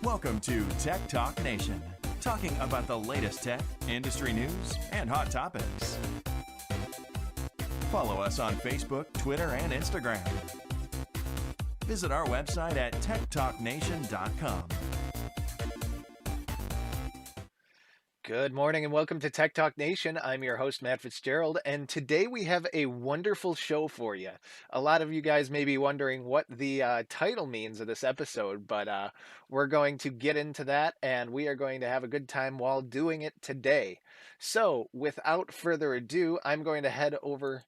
Welcome to Tech Talk Nation, talking about the latest tech, industry news, and hot topics. Follow us on Facebook, Twitter, and Instagram. Visit our website at techtalknation.com. Good morning and welcome to Tech Talk Nation. I'm your host, Matt Fitzgerald, and today we have a wonderful show for you. A lot of you guys may be wondering what the title means of this episode, but we're going to get into that, and we are going to have a good time while doing it today. So, without further ado, I'm going to head over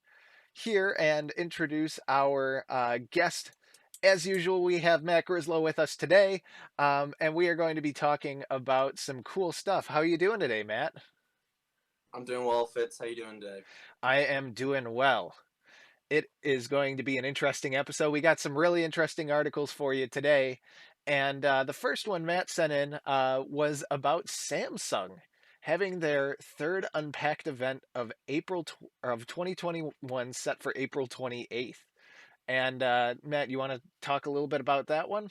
here and introduce our guest. As usual, we have Matt Grislow with us today, and we are going to be talking about some cool stuff. How are you doing today, Matt? I'm doing well, Fitz. How you doing today? I am doing well. It is going to be an interesting episode. We got some really interesting articles for you today, and the first one Matt sent in was about Samsung having their third Unpacked event of of 2021 set for April 28th. And Matt, you want to talk a little bit about that one?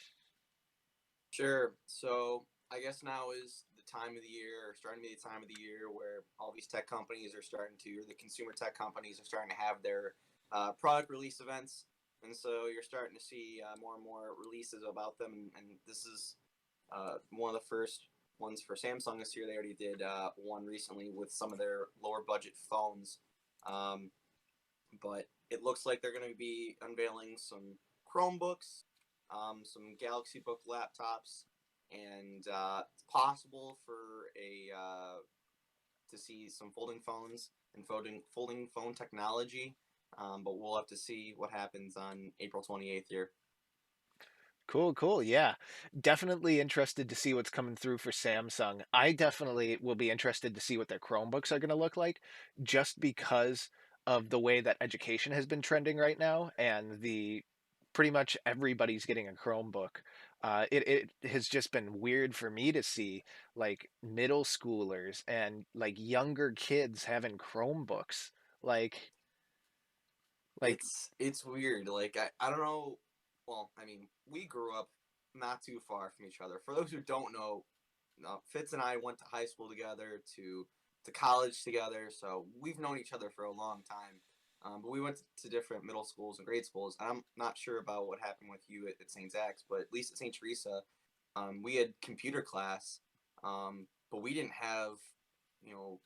Sure. So I guess now is the time of the year, or starting to be the time of the year where all these tech companies are starting to, or the consumer tech companies are starting to have their product release events. And so you're starting to see more and more releases about them. And this is one of the first ones for Samsung this year. They already did one recently with some of their lower budget phones. But it looks like they're going to be unveiling some Chromebooks, some Galaxy Book laptops, and it's possible for to see some folding phones and folding phone technology. But we'll have to see what happens on April 28th here. Cool. Yeah. Definitely interested to see what's coming through for Samsung. I definitely will be interested to see what their Chromebooks are going to look like just because of the way that education has been trending right now and the pretty much everybody's getting a Chromebook. It has just been weird for me to see like middle schoolers and like younger kids having Chromebooks. Like like It's weird. Like I don't know. Well, I mean, we grew up not too far from each other. For those who don't know, Fitz and I went to high school together, to college together, so we've known each other for a long time. But we went to different middle schools and grade schools. And I'm not sure about what happened with you at St. Zach's, but at least at St. Teresa, we had computer class, but we didn't have,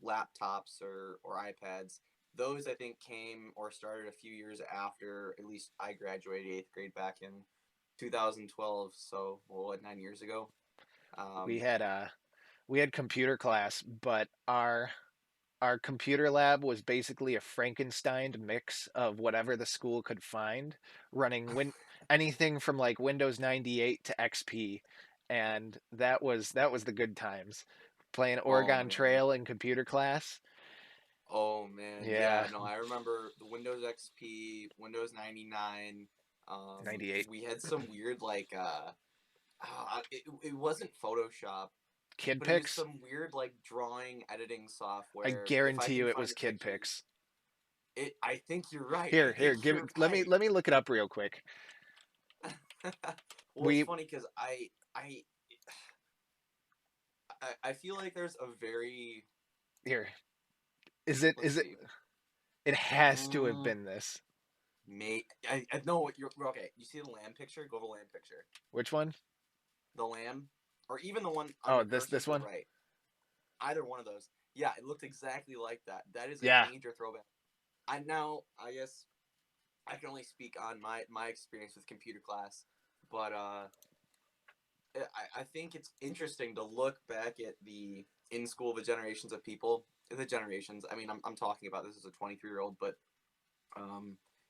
laptops or iPads. Those I think came or started a few years after at least I graduated 8th grade back in 2012. So, 9 years ago. we Um, had uh we had computer class, but our computer lab was basically a Frankenstein mix of whatever the school could find, running anything from like Windows 98 to XP, and that was the good times. Playing oh Oregon man. Trail in computer class. Oh man, Yeah, yeah, no, I remember the Windows XP, Windows 99. 98. We had some weird it wasn't Photoshop, Kid but it was Pix. some weird like drawing I software. If I guarantee can you it find was the Kid pictures, Pix. I think you're right. I Here, think give you're let me right. let me look it up real quick. Well, it's We funny because I feel like there's a very here. Is it let's is it see. it has to have Mm, been this. I know what you're okay. You see the lamb picture? Go to the lamb picture. Which one? The lamb, or even the one on Oh, your this cursor this to the one? right. Either one of those. Yeah, it looked exactly like that. That is a Yeah. major throwback. I guess I can only speak on my experience with computer class, but I think it's interesting to look back at the in school the generations of people. The generations. I mean, I'm talking about this as a 23-year-old, but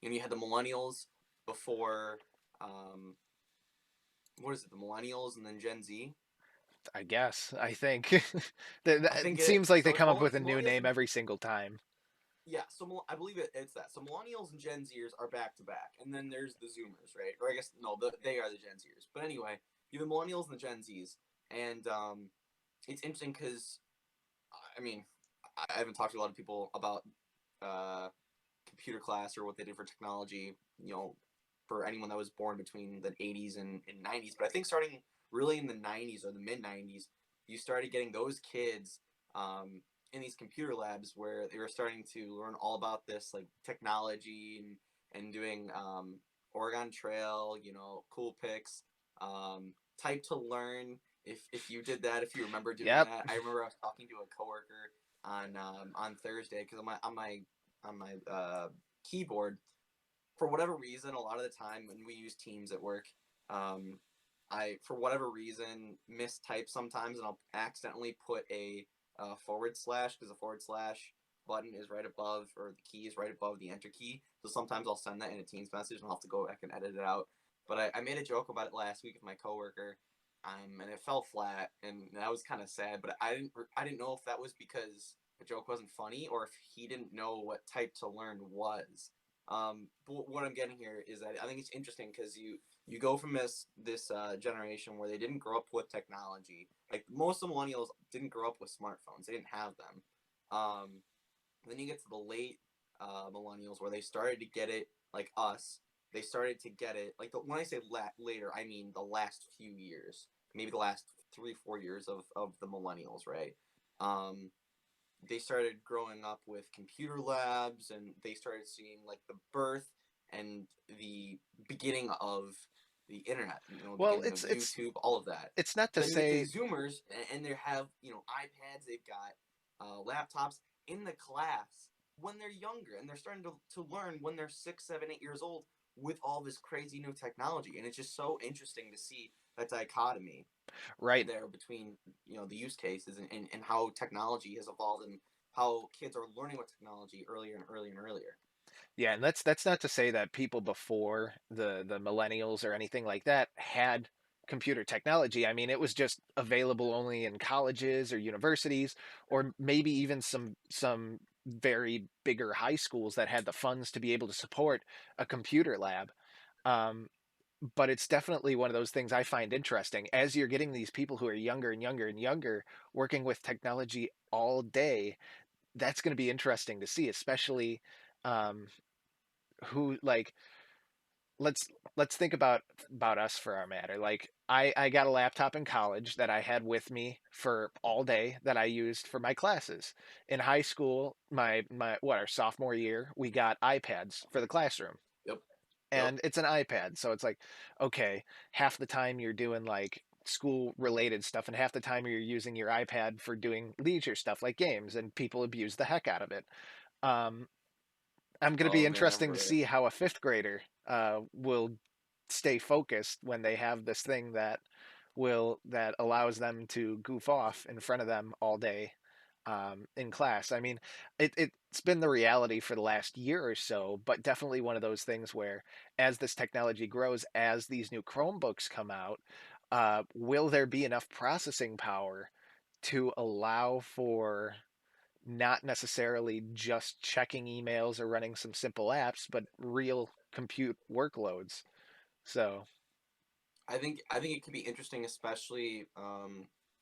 you had the millennials before. What is it? The millennials and then Gen Z. I guess. I think I think it seems like they so. It's come up with a new millennials name and every single time. yeah. So I believe it's that. So millennials and Gen Zers are back to back, and then there's the Zoomers, right? Or I guess no, they are the Gen Zers. But anyway, you have the millennials and the Gen Zs, and it's interesting because I mean I haven't talked to a lot of people about uh, computer class or what they did for technology, for anyone that was born between the 80s and 90s. But I think starting really in the 90s or the mid 90s, you started getting those kids in these computer labs where they were starting to learn all about this like technology and doing Oregon Trail, cool pics, type to learn. If you did that, if you remember doing Yep. that, I remember I was talking to a coworker on Thursday because on my keyboard, for whatever reason, a lot of the time when we use Teams at work, I for whatever reason mistype sometimes, and I'll accidentally put a forward slash because the forward slash button is right above, or the key is right above the enter key. So sometimes I'll send that in a Teams message, and I'll have to go back and edit it out. But I made a joke about it last week with my coworker, and it fell flat, and that was kind of sad. But I didn't know if that was because the joke wasn't funny or if he didn't know what type to learn was. But what I'm getting here is that I think it's interesting because you go from this generation where they didn't grow up with technology. Like most of the millennials didn't grow up with smartphones; they didn't have them. Then you get to the late millennials where they started to get it, like us. They started to get it like when I say later, I mean the last few years, maybe the last 3-4 years of the millennials, right? They started growing up with computer labs, and they started seeing like the birth and the beginning of the internet, the Well, beginning of YouTube, all of that. it's not to Then you get say. the Zoomers, and they have iPads, they've got laptops in the class when they're younger, and they're starting to learn when they're 6, 7, 8 years old with all this crazy new technology, and it's just so interesting to see that dichotomy Right. there between the use cases and how technology has evolved and how kids are learning with technology earlier and earlier and earlier. Yeah, and that's not to say that people before the millennials or anything like that had computer technology. I mean, it was just available only in colleges or universities, or maybe even some very bigger high schools that had the funds to be able to support a computer lab. Um, but it's definitely one of those things I find interesting. As you're getting these people who are younger and younger and younger working with technology all day, that's going to be interesting to see, especially um, who like let's let's think about us for our matter. Like I got a laptop in college that I had with me for all day that I used for my classes. In high school, my what our sophomore year, we got iPads for the classroom. Yep. Yep. And it's an iPad, so it's like, okay, half the time you're doing like school related stuff and half the time you're using your iPad for doing leisure stuff like games, and people abuse the heck out of it. Um, I'm going to be Oh man, interesting to right. see how a fifth grader will stay focused when they have this thing that allows them to goof off in front of them all day in class. I mean, it's been the reality for the last year or so, but definitely one of those things where as this technology grows, as these new Chromebooks come out, will there be enough processing power to allow for not necessarily just checking emails or running some simple apps, but real compute workloads. So, I think it could be interesting, especially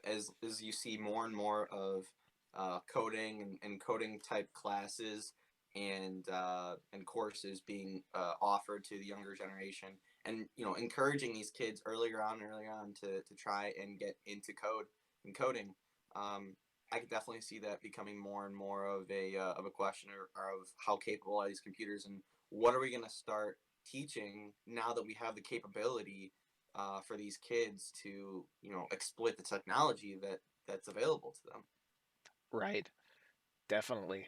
as you see more and more of coding and coding type classes and courses being offered to the younger generation, and encouraging these kids earlier on to try and get into code and coding. I could definitely see that becoming more and more of a question or of how capable are these computers, and what are we going to start teaching now that we have the capability for these kids to exploit the technology that's available to them. right, definitely.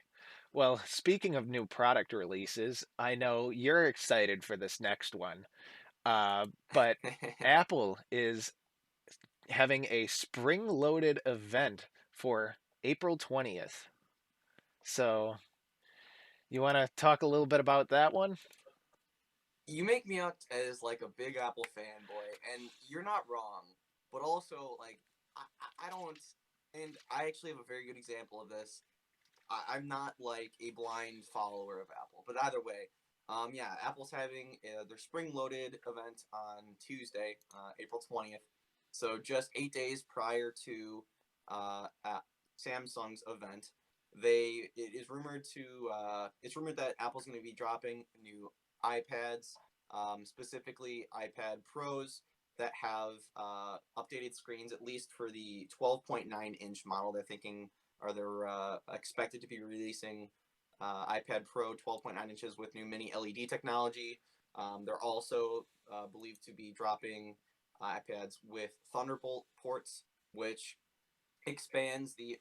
Well, speaking of new product releases, I know you're excited for this next one, but Apple is having a spring-loaded event for April 20th. So, you want to talk a little bit about that one? You make me out as like a big Apple fanboy, and you're not wrong. But also, like, I don't, and I actually have a very good example of this. I'm not like a blind follower of Apple, but either way, yeah, Apple's having their spring loaded event on Tuesday, April 20th. So just 8 days prior to Samsung's event, it's rumored that Apple's going to be dropping new iPads, specifically iPad Pros that have updated screens, at least for the 12.9-inch model. They're thinking, or they're expected to be releasing iPad Pro 12.9 inches with new mini LED technology. They're also believed to be dropping iPads with Thunderbolt ports, which expands the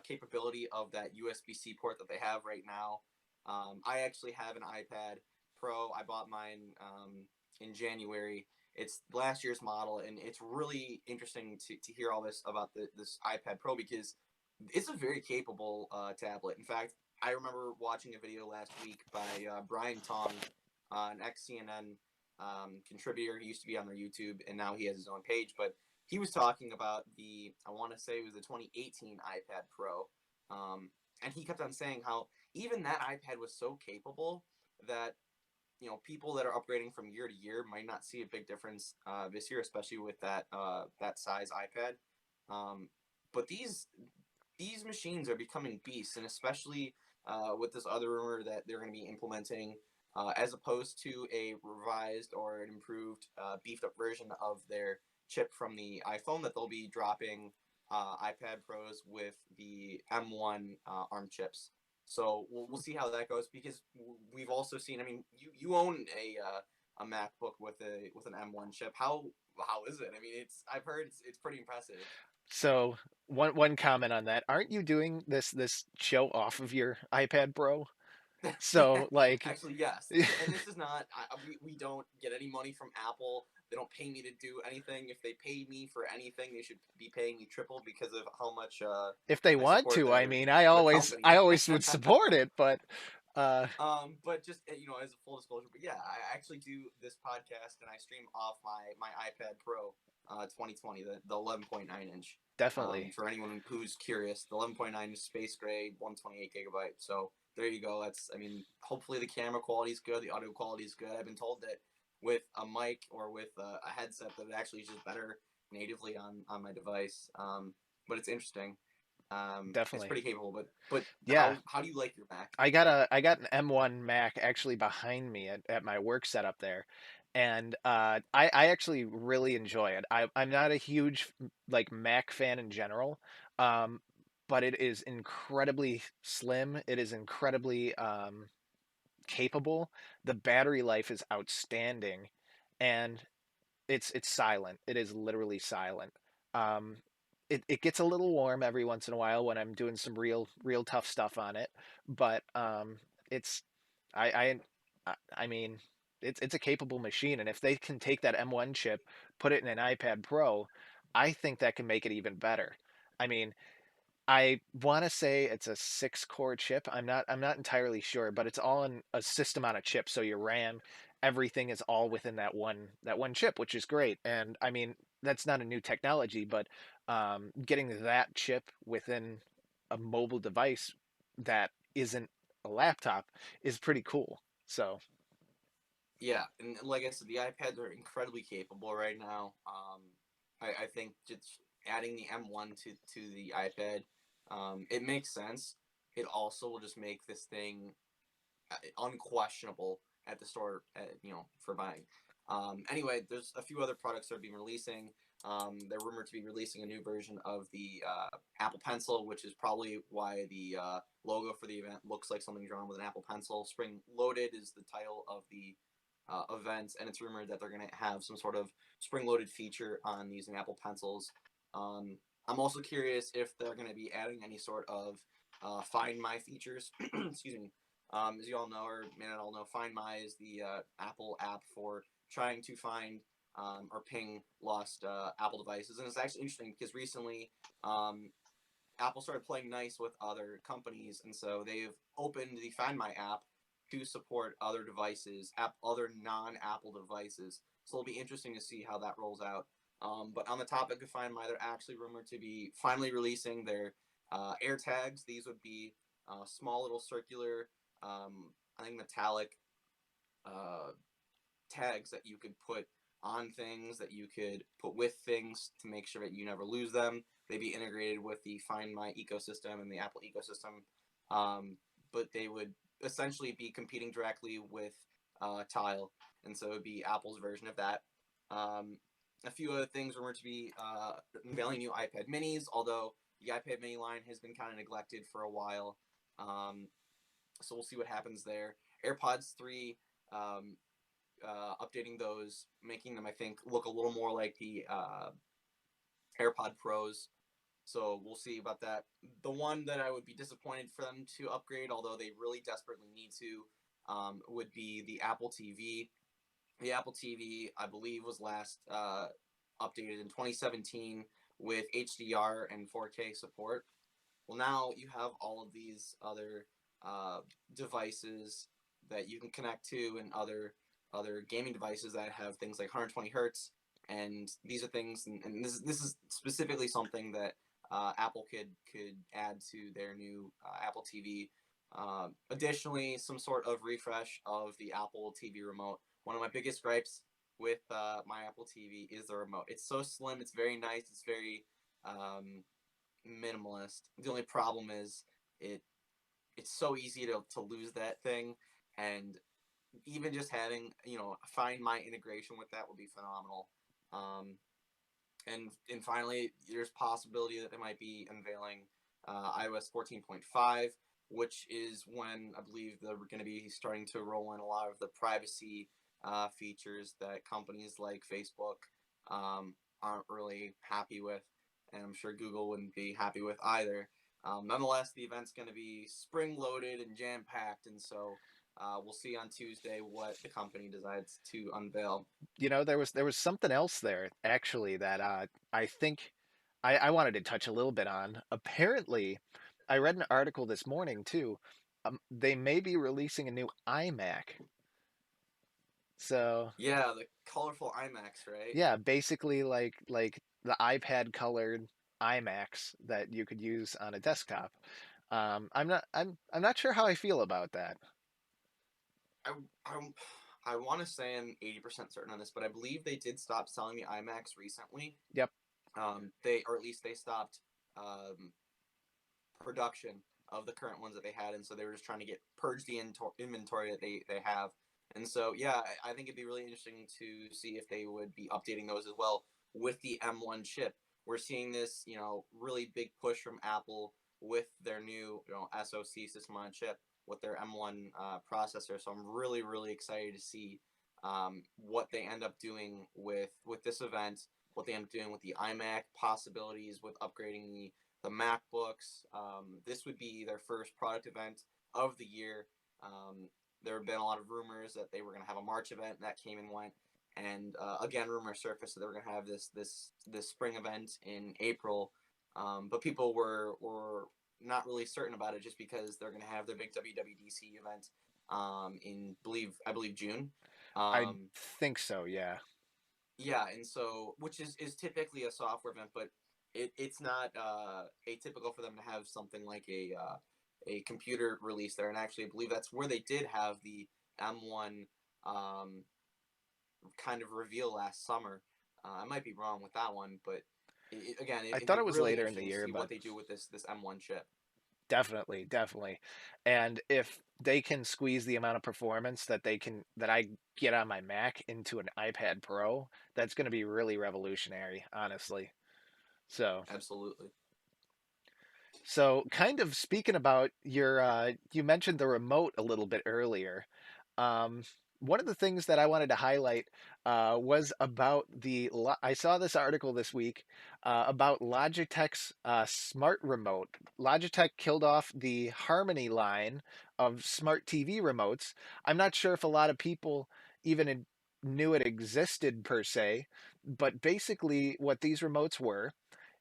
capability of that USB-C port that they have right now. I actually have an iPad Pro. I bought mine in January. It's last year's model, and it's really interesting to hear all this about this iPad Pro because it's a very capable tablet. In fact, I remember watching a video last week by Brian Tong, an ex-CNN contributor. He used to be on their YouTube, and now he has his own page. But he was talking about I want to say it was the 2018 iPad Pro. And he kept on saying how even that iPad was so capable that, people that are upgrading from year to year might not see a big difference this year, especially with that size iPad. But these machines are becoming beasts, and especially with this other rumor that they're going to be implementing, as opposed to a revised or an improved, beefed up version of their chip from the iPhone, that they'll be dropping iPad Pros with the M1 ARM chips. So we'll see how that goes, because we've also seen. I mean, you own a MacBook with an M1 chip. How is it? I mean, I've heard it's pretty impressive. So one comment on that. Aren't you doing this show off of your iPad Pro? So like Actually, yes, and this is not. We don't get any money from Apple. They don't pay me to do anything. If they pay me for anything, they should be paying me triple because of how much if they I want support to, I their mean, their I company. always would support it, but uh But just as a full disclosure, but yeah, I actually do this podcast and I stream off my iPad Pro 2020, the 11.9 inch. definitely. For anyone who's curious, the 11.9 is space gray, 128 gigabyte. So there you go. I mean, hopefully the camera quality is good, the audio quality is good. I've been told that with a mic or with a headset that it actually is just better natively on my device. But it's interesting. It's Definitely. pretty capable. But Yeah. how do you like your Mac? I got an M1 Mac actually behind me at my work setup there. And I actually really enjoy it. I'm not a huge like Mac fan in general. Um, but it is incredibly slim. It is incredibly capable. The battery life is outstanding, and it's silent. It is literally silent. Um, it gets a little warm every once in a while when I'm doing some real tough stuff on it, but it's I I I mean it's a capable machine, and if they can take that M1 chip, put it in an iPad Pro, I think that can make it even better. I mean, I want to say it's a six core chip. I'm not entirely sure, but it's all in a system on a chip. So your RAM, everything is all within that one chip, which is great. And I mean, that's not a new technology, but getting that chip within a mobile device that isn't a laptop is pretty cool. So Yeah, and like I said, the iPads are incredibly capable right now. I think just adding the M1 to the iPad, it makes sense. It also will just make this thing unquestionable at the store, for buying. Anyway, there's a few other products that are being releasing. They're rumored to be releasing a new version of the Apple Pencil, which is probably why the logo for the event looks like something drawn with an Apple Pencil. Spring Loaded is the title of the event, and it's rumored that they're going to have some sort of spring-loaded feature on these Apple Pencils. I'm also curious if they're going to be adding any sort of Find My features. Excuse me. As you all know, or may not all know, Find My is the Apple app for trying to find or ping lost Apple devices. And it's actually interesting because recently Apple started playing nice with other companies, and so they've opened the Find My app to support other devices, other non-Apple devices. So it'll be interesting to see how that rolls out. But on the topic of Find My, they're actually rumored to be finally releasing their AirTags. These would be small little circular, I think metallic uh, tags that you could put on things, that you could put with things to make sure that you never lose them. They'd be integrated with the Find My ecosystem and the Apple ecosystem, but they would essentially be competing directly with Tile. and so it would be Apple's version of that. A few other things were to be unveiling new iPad minis, although the iPad mini line has been kind of neglected for a while. So we'll see what happens there. AirPods 3, updating those, making them, I think, look a little more like the AirPod Pros. So we'll see about that. The one that I would be disappointed for them to upgrade, although they really desperately need to, would be the Apple TV. The Apple TV, I believe, was last updated in 2017 with HDR and 4K support. Well, now you have all of these other devices that you can connect to, and other gaming devices that have things like 120 hertz. And these are things, and this is specifically something that Apple could add to their new Apple TV. Additionally, some sort of refresh of the Apple TV remote. One of my biggest gripes with my Apple TV is the remote. It's so slim. It's very nice. It's very minimalist. The only problem is it's so easy to lose that thing, and even just having, Find My integration with that would be phenomenal. And finally, there's possibility that they might be unveiling iOS 14.5, which is when I believe they're going to be starting to roll in a lot of the privacy features that companies like Facebook aren't really happy with, and I'm sure Google wouldn't be happy with either. Nonetheless, the event's going to be spring-loaded and jam-packed, and so we'll see on Tuesday what the company decides to unveil. There was something else there actually that I think I wanted to touch a little bit on. Apparently, I read an article this morning too. They may be releasing a new iMac. So Yeah, the colorful IMAX, right? yeah, basically like the iPad colored iMacs that you could use on a desktop. I'm not sure how I feel about that. I I, I want to say I'm 80% certain on this, but I believe they did stop selling the IMAX recently. Yep. Or at least they stopped um, production of the current ones that they had, and so they were just trying to purge the inventory that they have. And so yeah, I think it'd be really interesting to see if they would be updating those as well with the M1 chip. We're seeing this, really big push from Apple with their new, SoC system on chip with their M1 processor. So I'm really really excited to see what they end up doing with this event, what they end up doing with the iMac, possibilities with upgrading the MacBooks. This would be their first product event of the year. There have been a lot of rumors that they were going to have a March event that came and went, and again, rumors surfaced that they were going to have this spring event in April. But people were not really certain about it, just because they're going to have their big WWDC event in I believe June. I Um, think so, yeah. yeah, and so, which is typically a software event, but it's not atypical for them to have something like a computer release there. And actually, I believe that's where they did have the M1 kind of reveal last summer. I might be wrong with that one, but again, I it'd thought be it was really later in the interesting to year, see what but they do with this M1 chip. definitely, definitely. And if they can squeeze the amount of performance that I get on my Mac into an iPad Pro, that's going to be really revolutionary, honestly. So, Absolutely. kind of speaking about you mentioned the remote a little bit earlier. Um, One of the things that I wanted to highlight was about I saw this article this week about Logitech's smart remote. Logitech killed off the Harmony line of smart TV remotes. I'm not sure if a lot of people knew it existed per se, but basically what these remotes were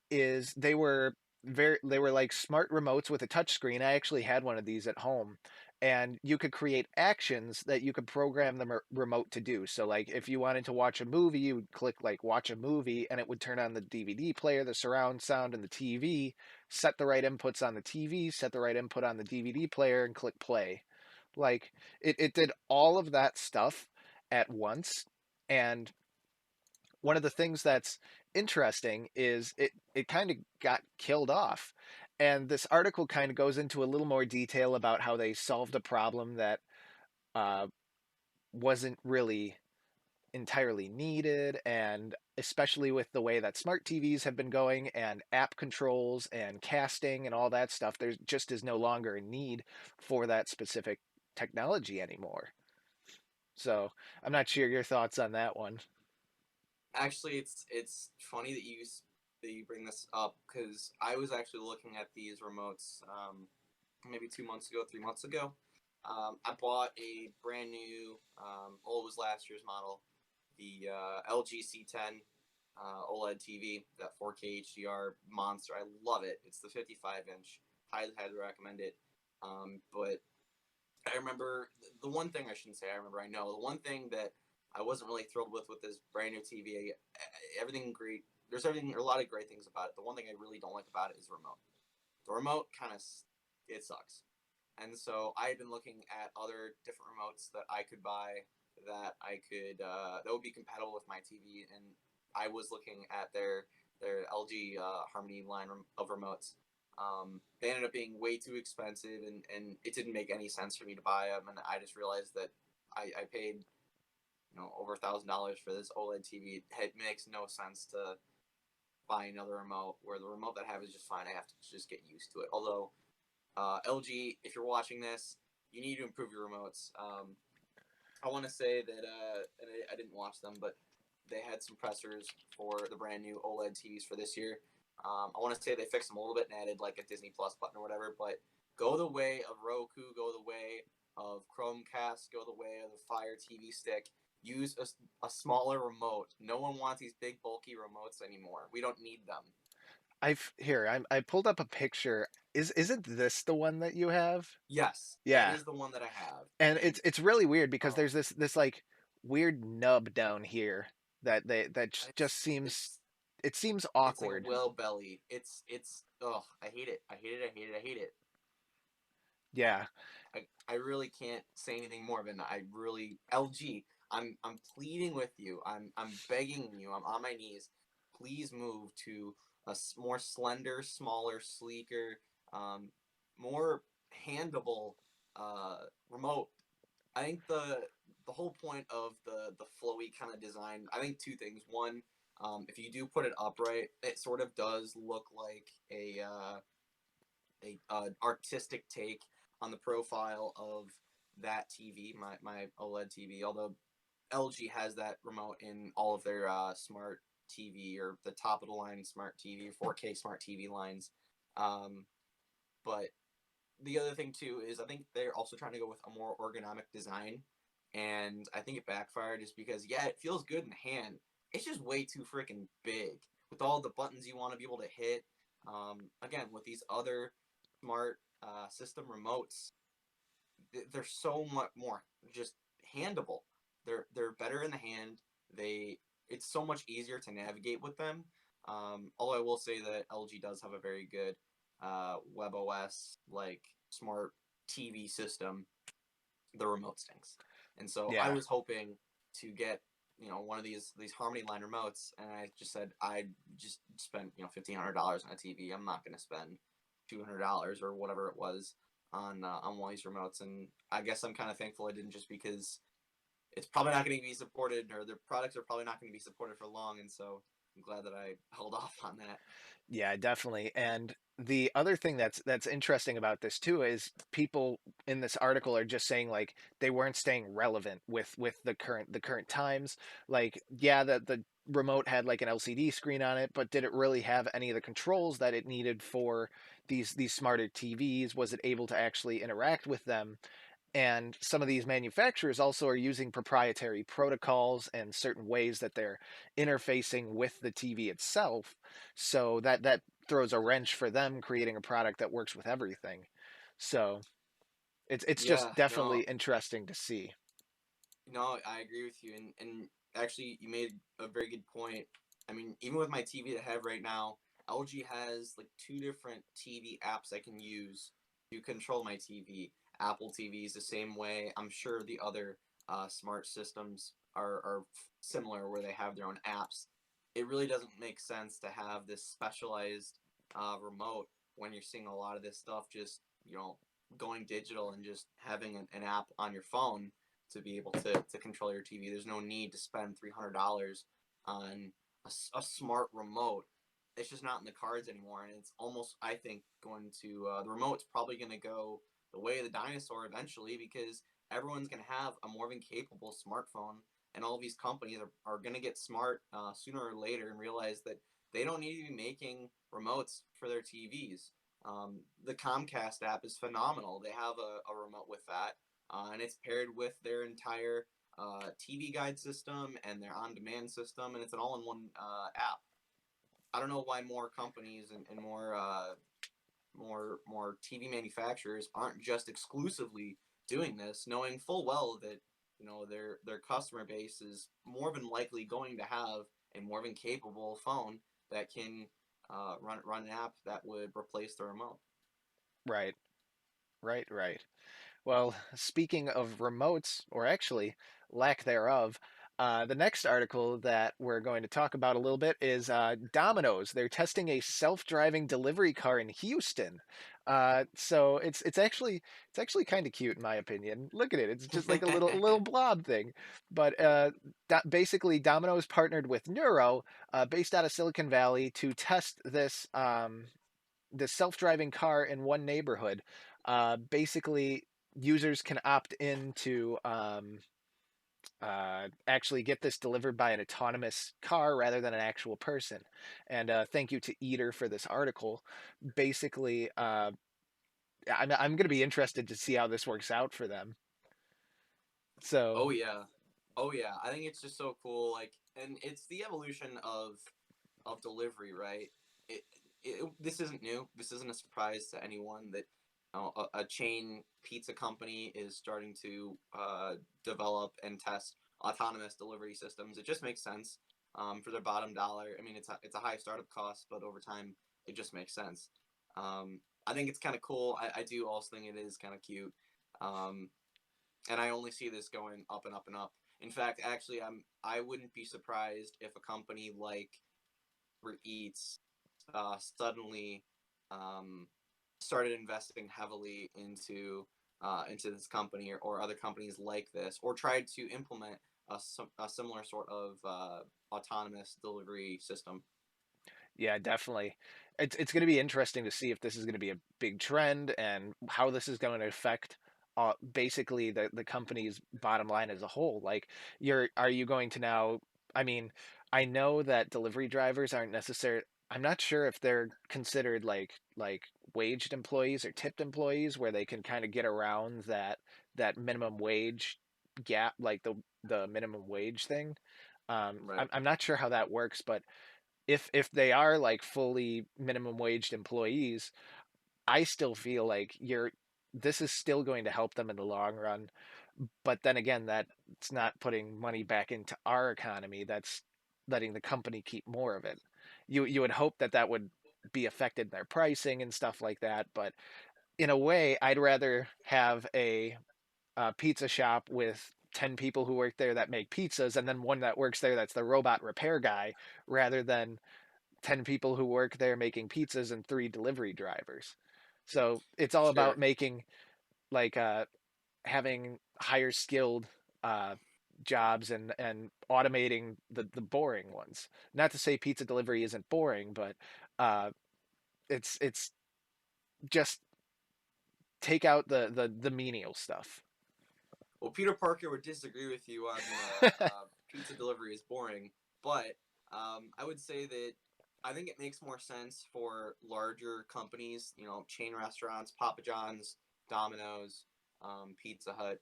is they were like smart remotes with a touch screen. I actually had one of these at home, and you could create actions that you could program the remote to do. So like if you wanted to watch a movie, you would click like watch a movie, and it would turn on the DVD player, the surround sound, and the TV, set the right inputs on the TV, set the right input on the DVD player, and click play. Like it did all of that stuff at once. And one of the things that's interesting is it kind of got killed off. And this article kind of goes into a little more detail about how they solved a problem that uh, wasn't really entirely needed, and especially with the way that smart TVs have been going and app controls and casting and all that stuff, there just is no longer a need for that specific technology anymore. So I'm not sure your thoughts on that one. Actually, it's funny that that you bring this up because I was actually looking at these remotes maybe 2 months ago, 3 months ago. I bought a brand new, well, it was last year's model, the LG C10 OLED TV, that 4K HDR monster. I love it. It's the 55-inch. Highly, highly recommend it. But I remember the one thing I shouldn't say. I know the one thing that I wasn't really thrilled with this brand new TV. Everything great. There's a lot of great things about it. The one thing I really don't like about it is the remote. The remote kind of it sucks. And so I had been looking at other different remotes that I could buy that would be compatible with my TV, and I was looking at their LG Harmony line of remotes. They ended up being way too expensive, and it didn't make any sense for me to buy them. And I just realized that I paid over $1,000 for this OLED TV. It makes no sense to buy another remote where the remote that I have is just fine. I have to just get used to it. Although LG, if you're watching this, you need to improve your remotes. I want to say that, and I didn't watch them, but they had some pressers for the brand new OLED TVs for this year. I want to say they fixed them a little bit and added like a Disney Plus button or whatever, but go the way of Roku, go the way of Chromecast, go the way of the Fire TV Stick. Use a smaller remote. No one wants these big, bulky remotes anymore. We don't need them. I pulled up a picture. Isn't this the one that you have? Yes, that Yeah. is the one that I have. And And it's really weird because oh, there's this like weird nub down here that just seems, it's it seems it's like a awkward. whale belly. It's oh, I hate it. I hate it. I hate it. I hate it. Yeah. I really can't say anything more than I really LG. I'm pleading with you. I'm begging you. I'm on my knees. Please move to a more slender, smaller, sleeker, um, more handable remote. I think the whole point of the flowy kind of design. I think two things. One, if you do put it upright, it sort of does look like a artistic take on the profile of that TV, my OLED TV. Although LG has that remote in all of their smart TV or the top of the line smart TV, 4K smart TV lines. Um, but the other thing too is I think they're also trying to go with a more ergonomic design, and I think it backfired just because it feels good in the hand. It's just way too freaking big with all the buttons you want to be able to hit. Again, with these other smart system remotes, they're so much more just handable. They're better in the hand. It's so much easier to navigate with them. Although I will say that LG does have a very good WebOS like smart TV system. The remote stinks, and so I Yeah. was hoping to get one of these Harmony line remotes, and I just said I just spent $1,500 on a TV. I'm not going to spend $200 or whatever it was on one of these remotes, and I guess I'm kind of thankful I didn't, just because it's probably not going to be supported, or their products are probably not going to be supported for long, and so I'm glad that I held off on that. Yeah, definitely. And the other thing that's interesting about this too is people in this article are just saying like they weren't staying relevant with the current times. Like, yeah, the remote had like an LCD screen on it, but did it really have any of the controls that it needed for these smarter TVs? Was it able to actually interact with them? And some of these manufacturers also are using proprietary protocols and certain ways that they're interfacing with the TV itself. So that throws a wrench for them creating a product that works with everything. So it's Yeah, just no, definitely interesting to see. no, I agree with you, and actually, you made a very good point. I mean, even with my TV that I have right now, LG has like two different TV apps I can use to control my TV. Apple TV is the same way. I'm sure the other smart systems are similar, where they have their own apps. It really doesn't make sense to have this specialized remote when you're seeing a lot of this stuff just going digital and just having an app on your phone to be able to control your TV. There's no need to spend $300 on a smart remote. It's just not in the cards anymore, and it's almost, I think, going to the remote's probably going to go the way of the dinosaur eventually, because everyone's going to have a more than capable smartphone, and all these companies are going to get smart sooner or later and realize that they don't need to be making remotes for their TVs. The Comcast app is phenomenal. They have a remote with that, and it's paired with their entire TV guide system and their on-demand system, and it's an all-in-one app. I don't know why more companies and more TV manufacturers aren't just exclusively doing this, knowing full well that their customer base is more than likely going to have a more than capable phone that can run an app that would replace the remote. Right, right. Well, speaking of remotes, or actually lack thereof, the next article that we're going to talk about a little bit is Domino's. They're testing a self-driving delivery car in Houston. So it's actually kind of cute in my opinion. Look at it; it's just like a little blob thing. But basically, Domino's partnered with Neuro, based out of Silicon Valley, to test this self-driving car in one neighborhood. Basically, users can opt in to actually get this delivered by an autonomous car rather than an actual person. And thank you to Eater for this article. Basically, I'm going to be interested to see how this works out for them. So, Oh yeah, oh yeah. I think it's just so cool. Like, and it's the evolution of delivery, right? It, this isn't new. This isn't a surprise to anyone that a chain pizza company is starting to develop and test autonomous delivery systems. It just makes sense for their bottom dollar. I mean, it's a high startup cost, but over time, it just makes sense. I think it's kind of cool. I do also think it is kind of cute. Um, and I only see this going up and up and up. In fact, actually, I wouldn't be surprised if a company like Uber Eats suddenly um, started investing heavily into this company or other companies like this, or tried to implement a similar sort of autonomous delivery system. yeah, definitely. It's going to be interesting to see if this is going to be a big trend and how this is going to affect basically the company's bottom line as a whole. Like, are you going to now? I mean, I know that delivery drivers aren't necessary. I'm not sure if they're considered like waged employees or tipped employees, where they can kind of get around that minimum wage gap, like the minimum wage thing. Right. I'm not sure how that works, but if they are like fully minimum waged employees, I still feel like this is still going to help them in the long run. But then again, that's not putting money back into our economy. That's letting the company keep more of it. You would hope that that would be affected in their pricing and stuff like that. But in a way, I'd rather have a pizza shop with 10 people who work there that make pizzas, and then one that works there that's the robot repair guy, rather than 10 people who work there making pizzas and 3 delivery drivers. So it's all about Sure. making like having higher skilled uh, jobs and automating the boring ones. Not to say pizza delivery isn't boring, but uh, it's just take out the menial stuff. Well, Peter Parker would disagree with you on pizza delivery is boring, but I would say that I think it makes more sense for larger companies, chain restaurants, Papa John's, Domino's, Pizza Hut,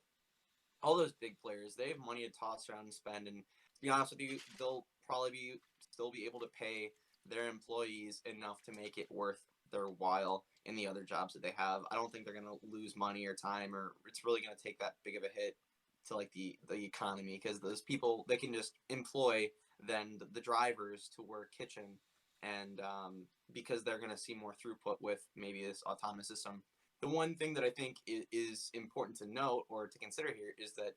all those big players. They have money to toss around and spend, and to be honest with you, they'll probably still be able to pay their employees enough to make it worth their while in the other jobs that they have. I don't think they're going to lose money or time, or it's really going to take that big of a hit to like the economy, because those people, they can just employ then the drivers to work kitchen, and because they're going to see more throughput with maybe this autonomous system. The one thing that I think is important to note or to consider here is that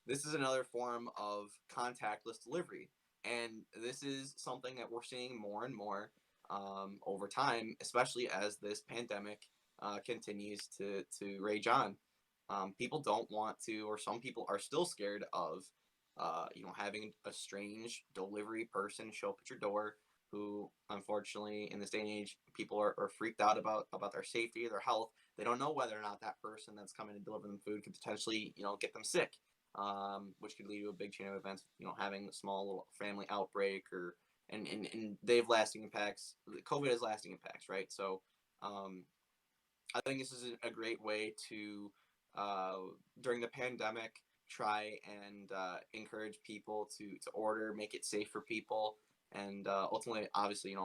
this is another form of contactless delivery. And this is something that we're seeing more and more over time, especially as this pandemic continues to rage on. People don't want to, or some people are still scared of, having a strange delivery person show up at your door. Who, unfortunately, in this day and age, people are freaked out about their safety, their health. They don't know whether or not that person that's coming to deliver them food could potentially, get them sick, which could lead to a big chain of events. Having a small little family outbreak, or and they have lasting impacts. COVID has lasting impacts, right? So, um, I think this is a great way to, uh, during the pandemic, try and encourage people to order, make it safe for people, and ultimately, obviously,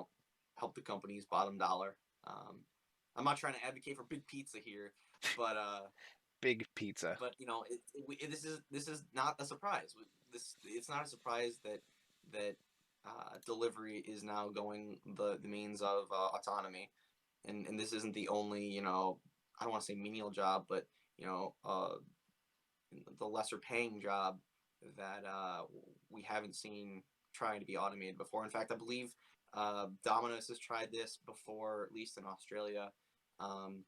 help the company's bottom dollar. Um, I'm not trying to advocate for big pizza here, but Big pizza. this is not a surprise. It's not a surprise that delivery is now going the means of autonomy, and this isn't the only, I don't want to say menial job, but you know uh, the lesser paying job that we haven't seen trying to be automated before. In fact, I believe Domino's has tried this before, at least in Australia, um,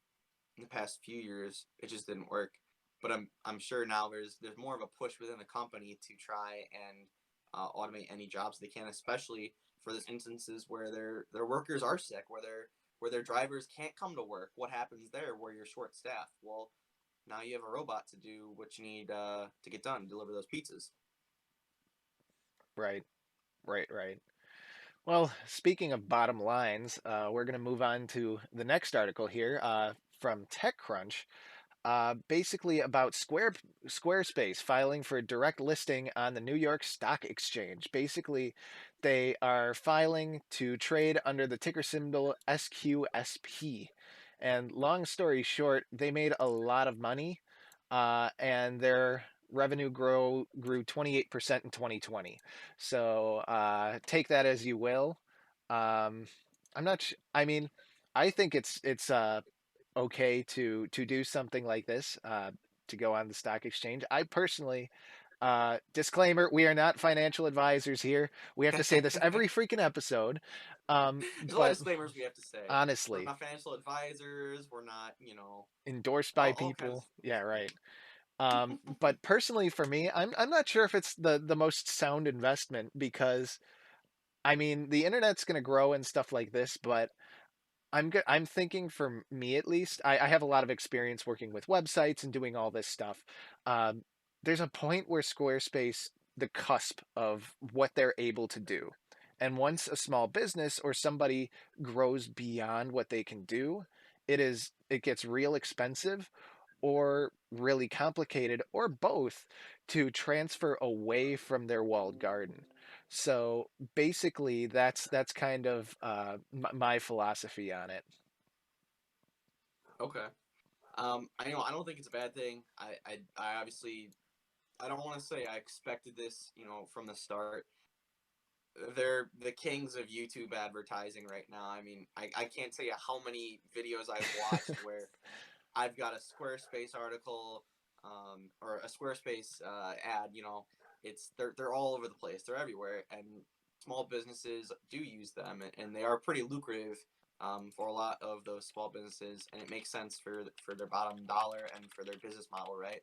in the past few years. It just didn't work. But I'm sure now there's more of a push within the company to try and automate any jobs they can, especially for those instances where their workers are sick, where their drivers can't come to work. What happens there where you're short staffed? Well, now you have a robot to do what you need to get done, deliver those pizzas. Right, right. Well, speaking of bottom lines, we're going to move on to the next article here from TechCrunch. Basically about Squarespace filing for direct listing on the New York Stock Exchange. Basically, they are filing to trade under the ticker symbol SQSP. And long story short, they made a lot of money, and their revenue grew 28% in 2020. So take that as you will. Um, I'm not. I mean, I think it's okay to do something like this, to go on the stock exchange. I personally, disclaimer, we are not financial advisors here. We have to say this every freaking episode. There's a lot of But disclaimers we have to say. We're honestly, not financial advisors. We're not, endorsed by all kinds people. of Yeah, right. But personally, for me, I'm not sure if it's the most sound investment, because I mean the internet's going to grow and stuff like this, but I'm good. I'm thinking for me at least, I have a lot of experience working with websites and doing all this stuff. Um, there's a point where Squarespace, the cusp of what they're able to do. And once a small business or somebody grows beyond what they can do, it gets real expensive or really complicated or both to transfer away from their walled garden. So basically, that's kind of my philosophy on it. Okay. I don't think it's a bad thing. I obviously, I don't want to say I expected this, from the start. They're the kings of YouTube advertising right now. I mean, I can't tell you how many videos I've watched where I've got a Squarespace article, or a Squarespace ad. They're all over the place. They're everywhere, and small businesses do use them, and they are pretty lucrative, for a lot of those small businesses, and it makes sense for their bottom dollar and for their business model, right?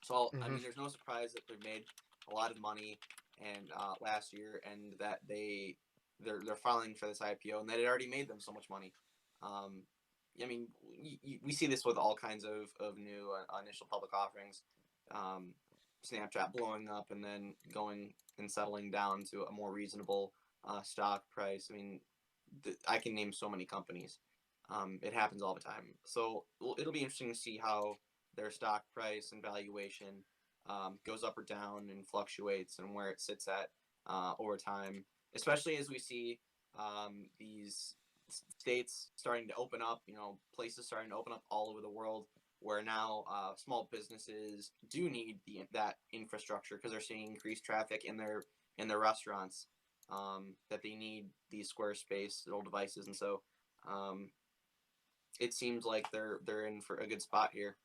So I Hmm. mean, there's no surprise that they've made a lot of money and last year, and that they're filing for this IPO, and that it already made them so much money. Um, I mean, we see this with all kinds of new initial public offerings. Um, Snapchat blowing up and then going and settling down to a more reasonable stock price. I mean, I can name so many companies. It happens all the time. So it'll be interesting to see how their stock price and valuation goes up or down and fluctuates, and where it sits at over time, especially as we see these states starting to open up, places starting to open up all over the world, where now small businesses do need that infrastructure because they're seeing increased traffic in their restaurants, that they need these Squarespace little devices, and so um, it seems like they're in for a good spot here.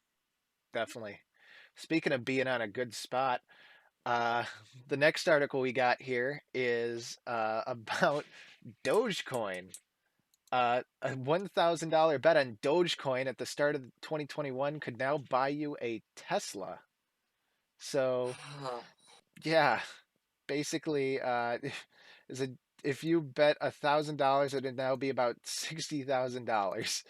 Definitely. Speaking of being on a good spot, uh, the next article we got here is about Dogecoin. A $1,000 bet on Dogecoin at the start of 2021 could now buy you a Tesla. So, yeah, basically, is a if you bet $1,000, it'd now be about $60,000,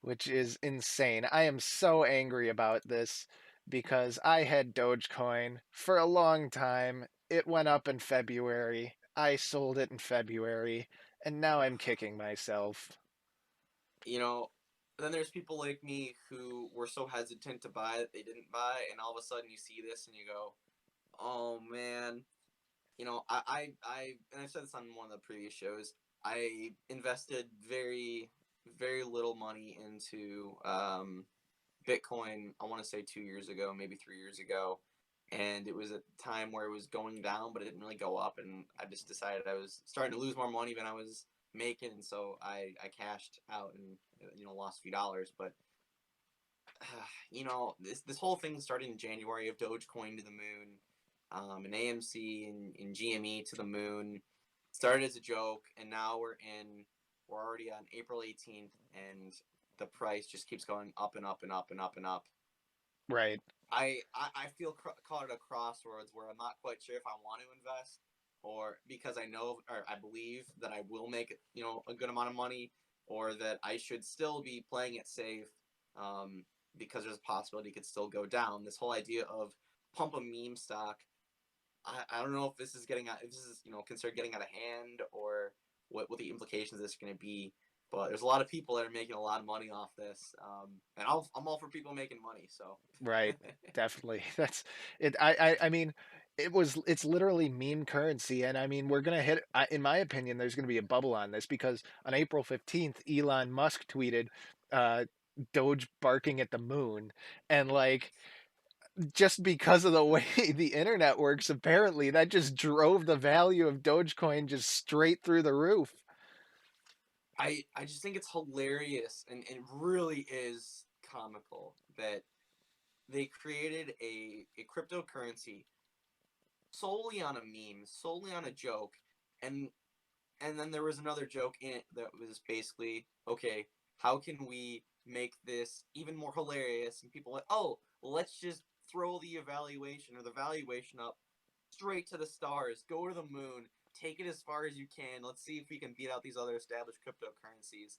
which is insane. I am so angry about this because I had Dogecoin for a long time. It went up in February. I sold it in February, and now I'm kicking myself. You know, then there's people like me who were so hesitant to buy that they didn't buy, and all of a sudden you see this and you go, "Oh man." And I've said this on one of the previous shows. I invested very little money into Bitcoin. I want to say 2 years ago, maybe 3 years ago, and it was a time where it was going down, but it didn't really go up, and I just decided I was starting to lose more money than I was making, and so I cashed out and lost a few dollars. But this whole thing started in January of Dogecoin to the moon, and AMC and GME to the moon. Started as a joke, and now we're already on April 18th, and the price just keeps going up and up and up and up and up. Right. I feel caught at a crossroads where I'm not quite sure if I want to invest, or because I know or I believe that I will make a good amount of money, or that I should still be playing it safe, because there's a possibility it could still go down. This whole idea of pump a meme stock, I don't know if this is considered getting out of hand, or what the implications of this are going to be. But there's a lot of people that are making a lot of money off this, and I'm all for people making money. So Right. Definitely. That's it. I mean, it's literally meme currency. And I mean, we're going to hit, in my opinion, there's going to be a bubble on this because on April 15th, Elon Musk tweeted, uh, Doge barking at the moon. And like, just because of the way the internet works, apparently that just drove the value of Dogecoin just straight through the roof. I just think it's hilarious, and it really is comical that they created a cryptocurrency solely on a meme, solely on a joke, and then there was another joke in it that was basically, okay, how can we make this even more hilarious? And people are like, oh, well, let's just throw the evaluation or the valuation up straight to the stars, go to the moon, take it as far as you can. Let's see if we can beat out these other established cryptocurrencies.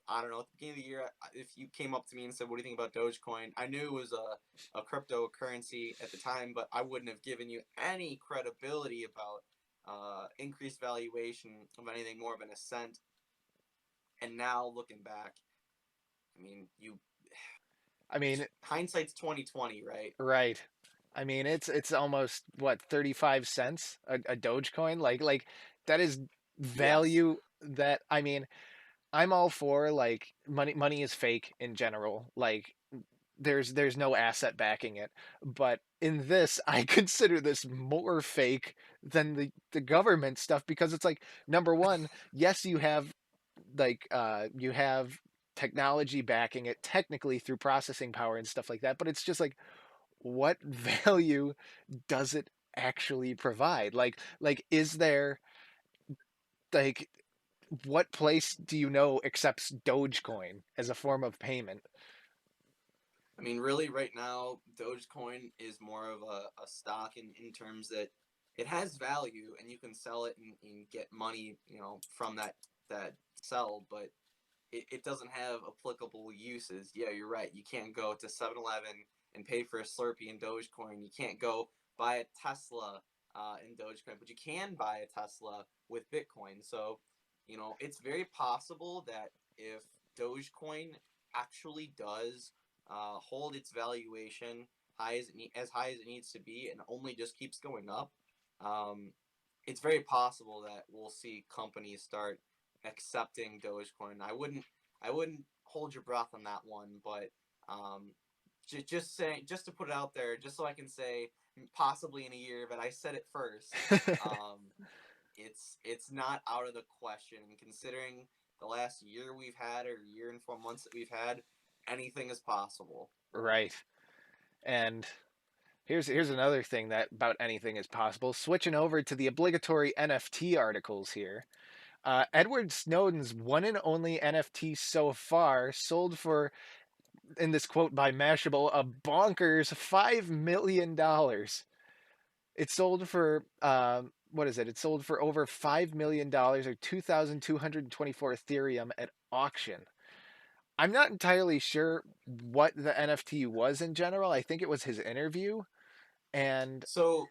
I don't know. At the beginning of the year, if you came up to me and said, "What do you think about Dogecoin?" I knew it was a cryptocurrency at the time, but I wouldn't have given you any credibility about increased valuation of anything more than a cent. And now looking back, I mean, I mean, hindsight's 2020, right? right. I mean, it's almost what, 35 cents a Dogecoin? Like that is Yes. value that, I mean, I'm all for like money is fake in general. Like there's no asset backing it. But in this, I consider this more fake than the government stuff because it's like, number one, yes, you have technology backing it technically through processing power and stuff like that, but it's just like, what value does it actually provide? Like is there, like, what place do you know accepts Dogecoin as a form of payment? I mean, really, right now, Dogecoin is more of a stock in terms that it has value and you can sell it and get money, from that sell, but it doesn't have applicable uses. Yeah, you're right. You can't go to 7-Eleven and pay for a Slurpee in Dogecoin. You can't go buy a Tesla in Dogecoin, but you can buy a Tesla with Bitcoin. So, it's very possible that if Dogecoin actually does hold its valuation as high as it needs to be, and only just keeps going up, um, it's very possible that we'll see companies start accepting Dogecoin. I wouldn't hold your breath on that one, but just saying, just to put it out there, just so I can say possibly in a year, but I said it first. Um, it's not out of the question, and considering the last year we've had, or year and 4 months that we've had, anything is possible. Right. And here's another thing that about anything is possible. Switching over to the obligatory NFT articles here. Edward Snowden's one and only NFT so far sold for, in this quote by Mashable, a bonkers $5 million. It sold for what is it? It sold for over $5 million, or 2,224 Ethereum at auction. I'm not entirely sure what the NFT was in general. I think it was his interview, and So,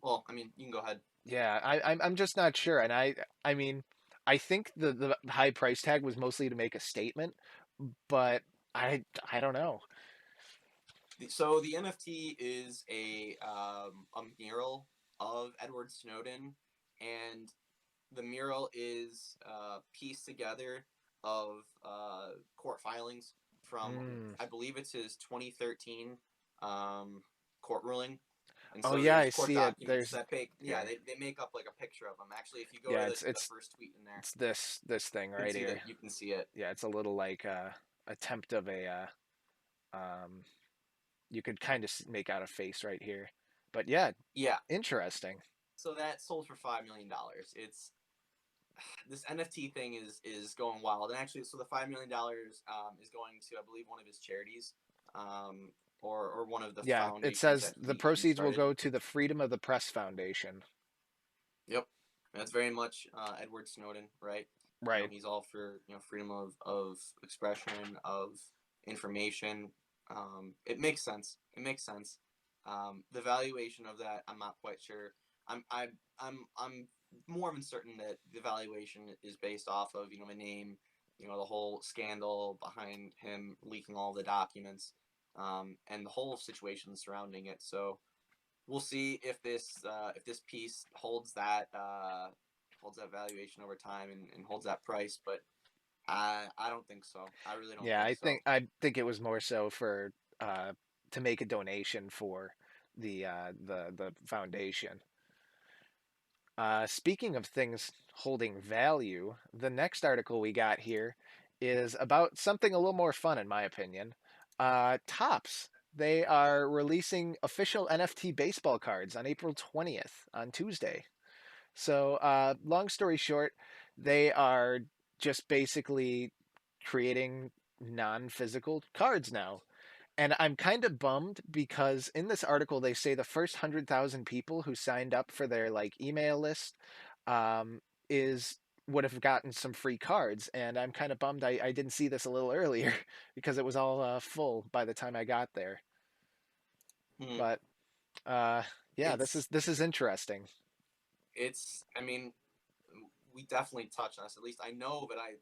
well, I mean, you can go ahead. yeah, I'm just not sure. And I mean, I think the high price tag was mostly to make a statement, but I don't know. So the NFT is a mural of Edward Snowden, and the mural is pieced together of court filings from, Mm. I believe it's his 2013 court ruling. And Oh so yeah, there's I court see it. documents There's that here. they make up like a picture of him. Actually, if you go Yeah, to it's the it's first tweet in there, it's this thing you can right see here. that you can see it. Yeah, it's a little like attempt of a um you could kind of make out a face right here. But yeah, Yeah. interesting. So that sold for $5 million. It's this NFT thing is going wild, and actually, so the $5 million is going to, I believe, one of his charities, um, or one of the Yeah, it foundations says that the he proceeds will started. go to the Freedom of the Press Foundation. Yep, that's very much Edward Snowden, right? Right. He's all for freedom of expression, of information. It makes sense. It makes sense. The valuation of that, I'm not quite sure. I'm more than certain that the valuation is based off of a name, the whole scandal behind him leaking all the documents, and the whole situation surrounding it. So we'll see if this piece holds that valuation over time, and holds that price. But I don't think so. I really don't Yeah, think I so. think I think it was more so for uh to make a donation for the foundation. Speaking of things holding value, the next article we got here is about something a little more fun, in my opinion. Tops. They are releasing official NFT baseball cards on April 20th, on Tuesday. So, long story short, they are just basically creating non physical cards now. And I'm kind of bummed because in this article they say the first 100,000 people who signed up for their like email list um, is would have gotten some free cards, and I'm kind of bummed I didn't see this a little earlier because it was all full by the time I got there. Hmm. But uh, yeah, It's this is interesting. it's. I mean, we definitely touched on this. At least I know that I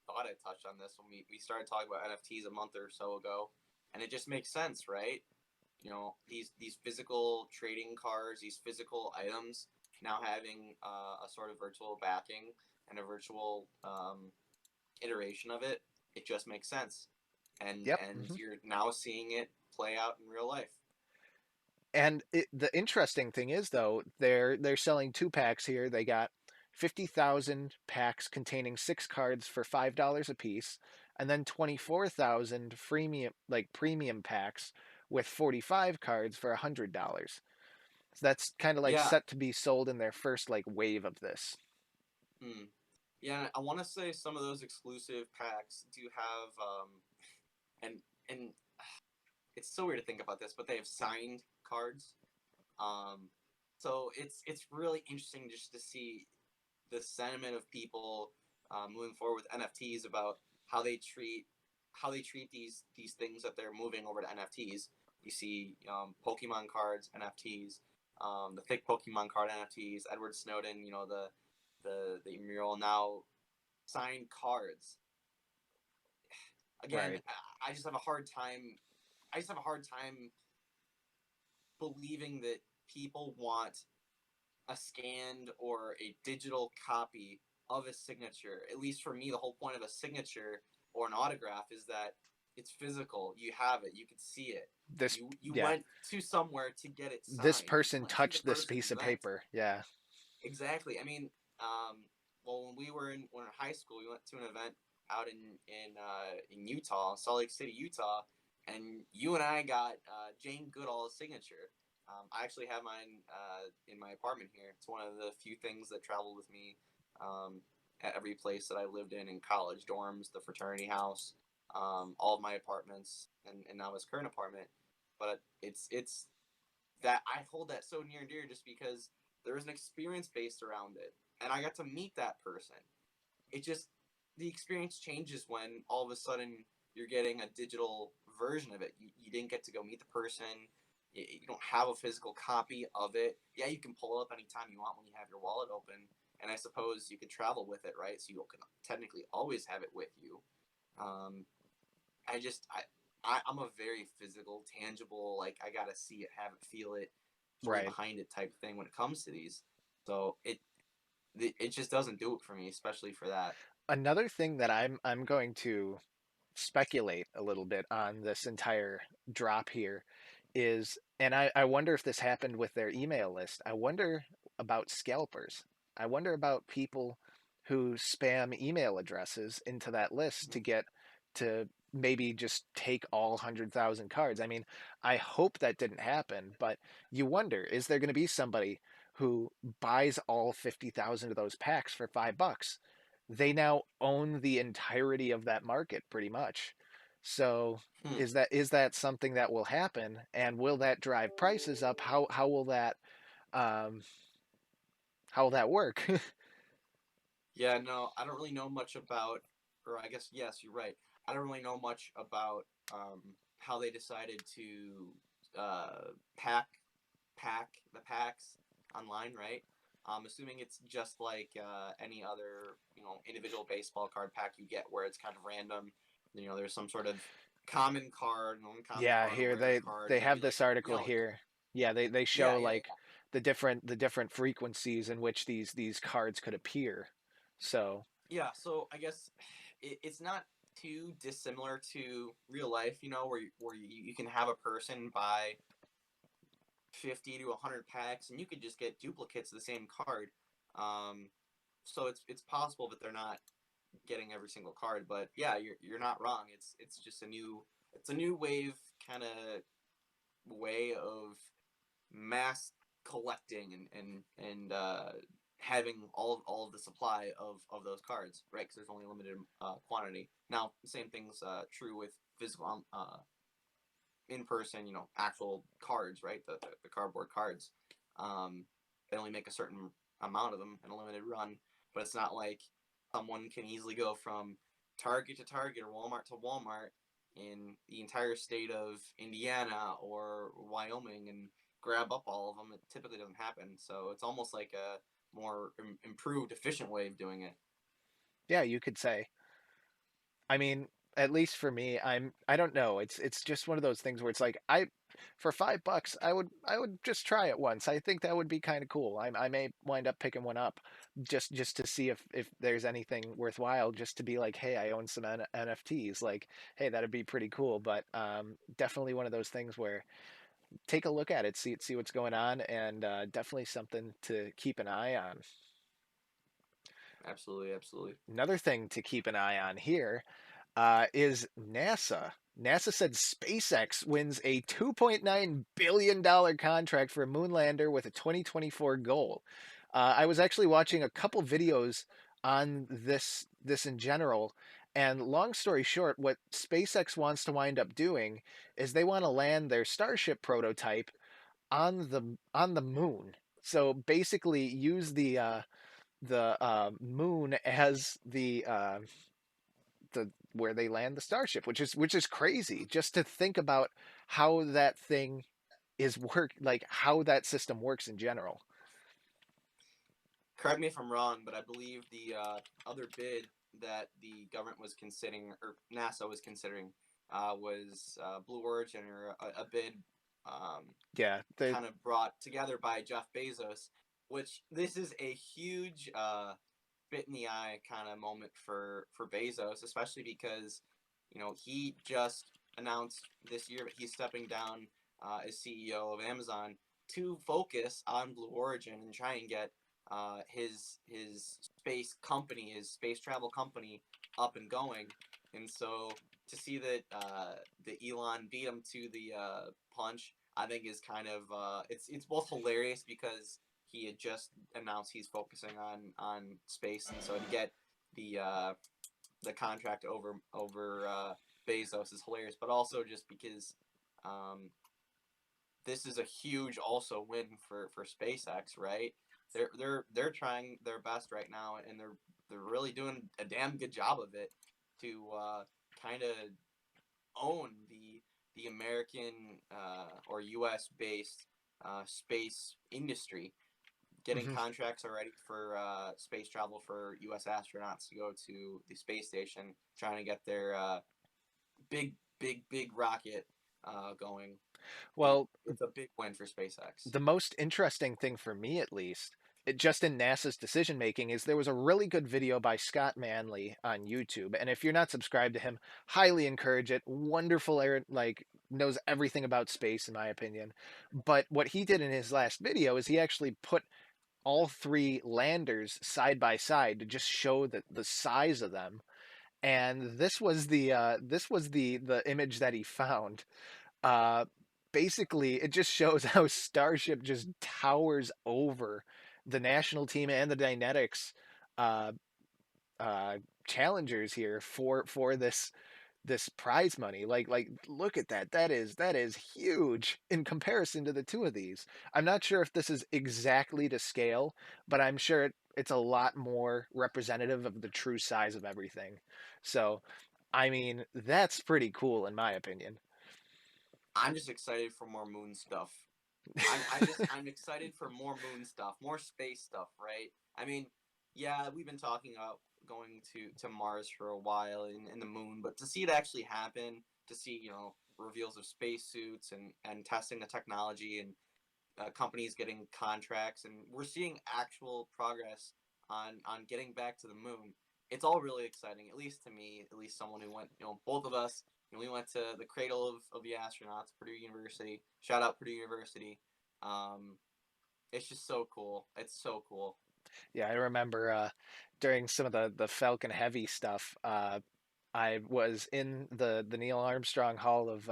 thought I touched on this when we started talking about NFTs a month or so ago, and it just makes sense, right? These physical trading cards, these physical items now having a sort of virtual backing and a virtual iteration of it. It just makes sense, Yep. and you're now seeing it play out in real life. And the interesting thing is, though, they're selling two packs here. They got 50,000 packs containing six cards for $5 a piece, and then 24,000 premium packs with 45 cards for $100. So that's kind of like Yeah. set to be sold in their first like wave of this. Hmm. Yeah, I want to say some of those exclusive packs do have and and it's so weird to think about this, but they have signed cards. Um, so it's really interesting just to see the sentiment of people moving forward with NFTs about how they treat these things that they're moving over to NFTs. You see Pokemon cards, NFTs, the fake Pokemon card NFTs, Edward Snowden, the mural, now signed cards. Again, Right. I just have a hard time. I just have a hard time believing that people want a scanned or a digital copy of a signature. At least for me, the whole point of a signature or an autograph is that it's physical. You have it. You can see it. This You yeah, went to somewhere to get it this signed. You person went to the touched this person's piece of event. paper. Yeah. Exactly. I mean, well, when we were in high school, we went to an event out in Utah, Salt Lake City, Utah, and you and I got Jane Goodall's signature. I actually have mine in my apartment here. It's one of the few things that traveled with me, at every place that I lived in college dorms, the fraternity house, all of my apartments, and now his current apartment. But it's that I hold that so near and dear just because there is an experience based around it, and I got to meet that person. It just the experience changes when all of a sudden you're getting a digital version of it. You didn't get to go meet the person. You don't have a physical copy of it. Yeah, you can pull it up anytime you want when you have your wallet open, and I suppose you could travel with it, right? So you can technically always have it with you. Um, I'm a very physical, tangible, like I gotta see it, have it, feel it, story Right. behind it type of thing when it comes to these. So it just doesn't do it for me, especially for that. Another thing that I'm going to speculate a little bit on this entire drop here is, and I wonder if this happened with their email list. I wonder about scalpers. I wonder about people who spam email addresses into that list to get to maybe just take all 100,000 cards. I mean, I hope that didn't happen, but you wonder, is there going to be somebody who buys all 50,000 of those packs for $5? They now own the entirety of that market pretty much. So Hmm. is that something that will happen, and will that drive prices up? Um, how will that work? Yeah, no, I don't really know much about, or I guess yes, you're right. I don't really know much about how they decided to pack the packs online, right? I'm assuming it's just like any other, individual baseball card pack you get, where it's kind of random. There's some sort of common card, an uncommon Yeah, card, a here rare card, they have maybe like this article a here. Yeah, they yeah, show yeah, like the different frequencies in which these cards could appear. So, yeah. So I guess it's not too dissimilar to real life, where you can have a person buy 50 to 100 packs, and you could just get duplicates of the same card. Um, so it's possible that they're not getting every single card, but yeah, you're not wrong. It's just a new wave kind of way of mass collecting and having all of the supply of those cards, right? Because there's only a limited quantity. Now, the same thing's true with physical in person, actual cards, right? The cardboard cards. Um, they only make a certain amount of them in a limited run, but it's not like someone can easily go from Target to Target or Walmart to Walmart in the entire state of Indiana or Wyoming and grab up all of them. It typically doesn't happen. So it's almost like a more improved, efficient way of doing it. yeah, you could say. I mean, at least for me, I don't know. It's just one of those things where it's like I for $5, I would just try it once. I think that would be kind of cool. I may wind up picking one up just to see if there's anything worthwhile. Just to be like, hey, I own some NFTs. Like, hey, that'd be pretty cool. But definitely one of those things where take a look at it, see what's going on, and definitely something to keep an eye on. Absolutely, absolutely. Another thing to keep an eye on here is NASA. NASA said SpaceX wins a $2.9 billion contract for a moon lander with a 2024 goal. I was actually watching a couple videos on this in general, and long story short, what SpaceX wants to wind up doing is they want to land their Starship prototype on the moon. So basically, use the moon as the where they land the starship, which is crazy just to think about how that thing is like how that system works in general. Correct me if I'm wrong, but I believe the other bid that the government was considering, or NASA was considering, was Blue Origin, or a bid Yeah, the kind of brought together by Jeff Bezos, which this is a huge bit in the eye kind of moment for Bezos, especially because he just announced this year that he's stepping down as CEO of Amazon to focus on Blue Origin and try and get his space company, his space travel company, up and going. And so to see that the Elon beat him to the punch, I think is kind of it's both hilarious because he had just announced he's focusing on space, and so to get the contract over Bezos is hilarious, but also just because um, this is a huge also win for SpaceX, right? They're trying their best right now, and they're really doing a damn good job of it to kind of own the American or U.S. based space industry, getting Hmm. contracts already for space travel for U.S. astronauts to go to the space station, trying to get their big rocket going. Well, It's a big win for SpaceX. the most interesting thing for me, at least, just in NASA's decision making, is there was a really good video by Scott Manley on YouTube, and if you're not subscribed to him, highly encourage it. Wonderful, like knows everything about space, in my opinion. But what he did in his last video is he actually put all three landers side by side to just show the size of them. And this was the image that he found. uh, Basically, it just shows how Starship just towers over the national team and the Dynetics uh, uh, challengers here for this prize money. Like look at that. That is huge in comparison to the two of these. I'm not sure if this is exactly to scale, but I'm sure it's a lot more representative of the true size of everything. So, I mean, that's pretty cool in my opinion. I'm just excited for more moon stuff. I'm excited for more moon stuff, more space stuff, right? I mean, yeah, we've been talking about going to Mars for a while in the moon, but to see it actually happen, to see reveals of spacesuits and testing the technology and companies getting contracts, and we're seeing actual progress on getting back to the moon. It's all really exciting, at least to me, at least someone who went, both of us, we went to the cradle of the astronauts, Purdue University. Shout out Purdue University. Um, it's just so cool. It's so cool. Yeah, I remember during some of the Falcon Heavy stuff, I was in the Neil Armstrong Hall of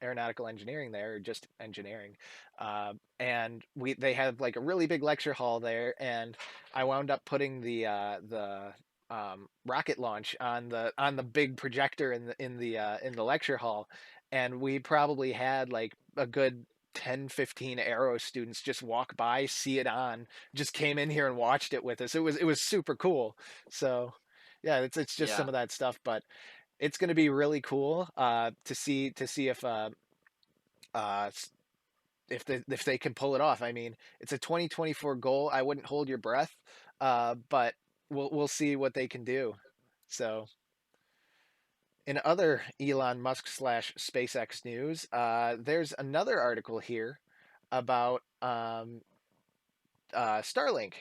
Aeronautical Engineering there, or just engineering, and they had like a really big lecture hall there, and I wound up putting the rocket launch on the big projector in the lecture hall, and we probably had like a good 10-15 aero students just walk by, see it on, just came in here and watched it with us. It was super cool. So yeah, it's just some Yeah, of that stuff, but it's going to be really cool to see uh, if they can pull it off. I mean, it's a 2024 goal. I wouldn't hold your breath, but we'll see what they can do. So, in other Elon Musk slash SpaceX news, there's another article here about Starlink,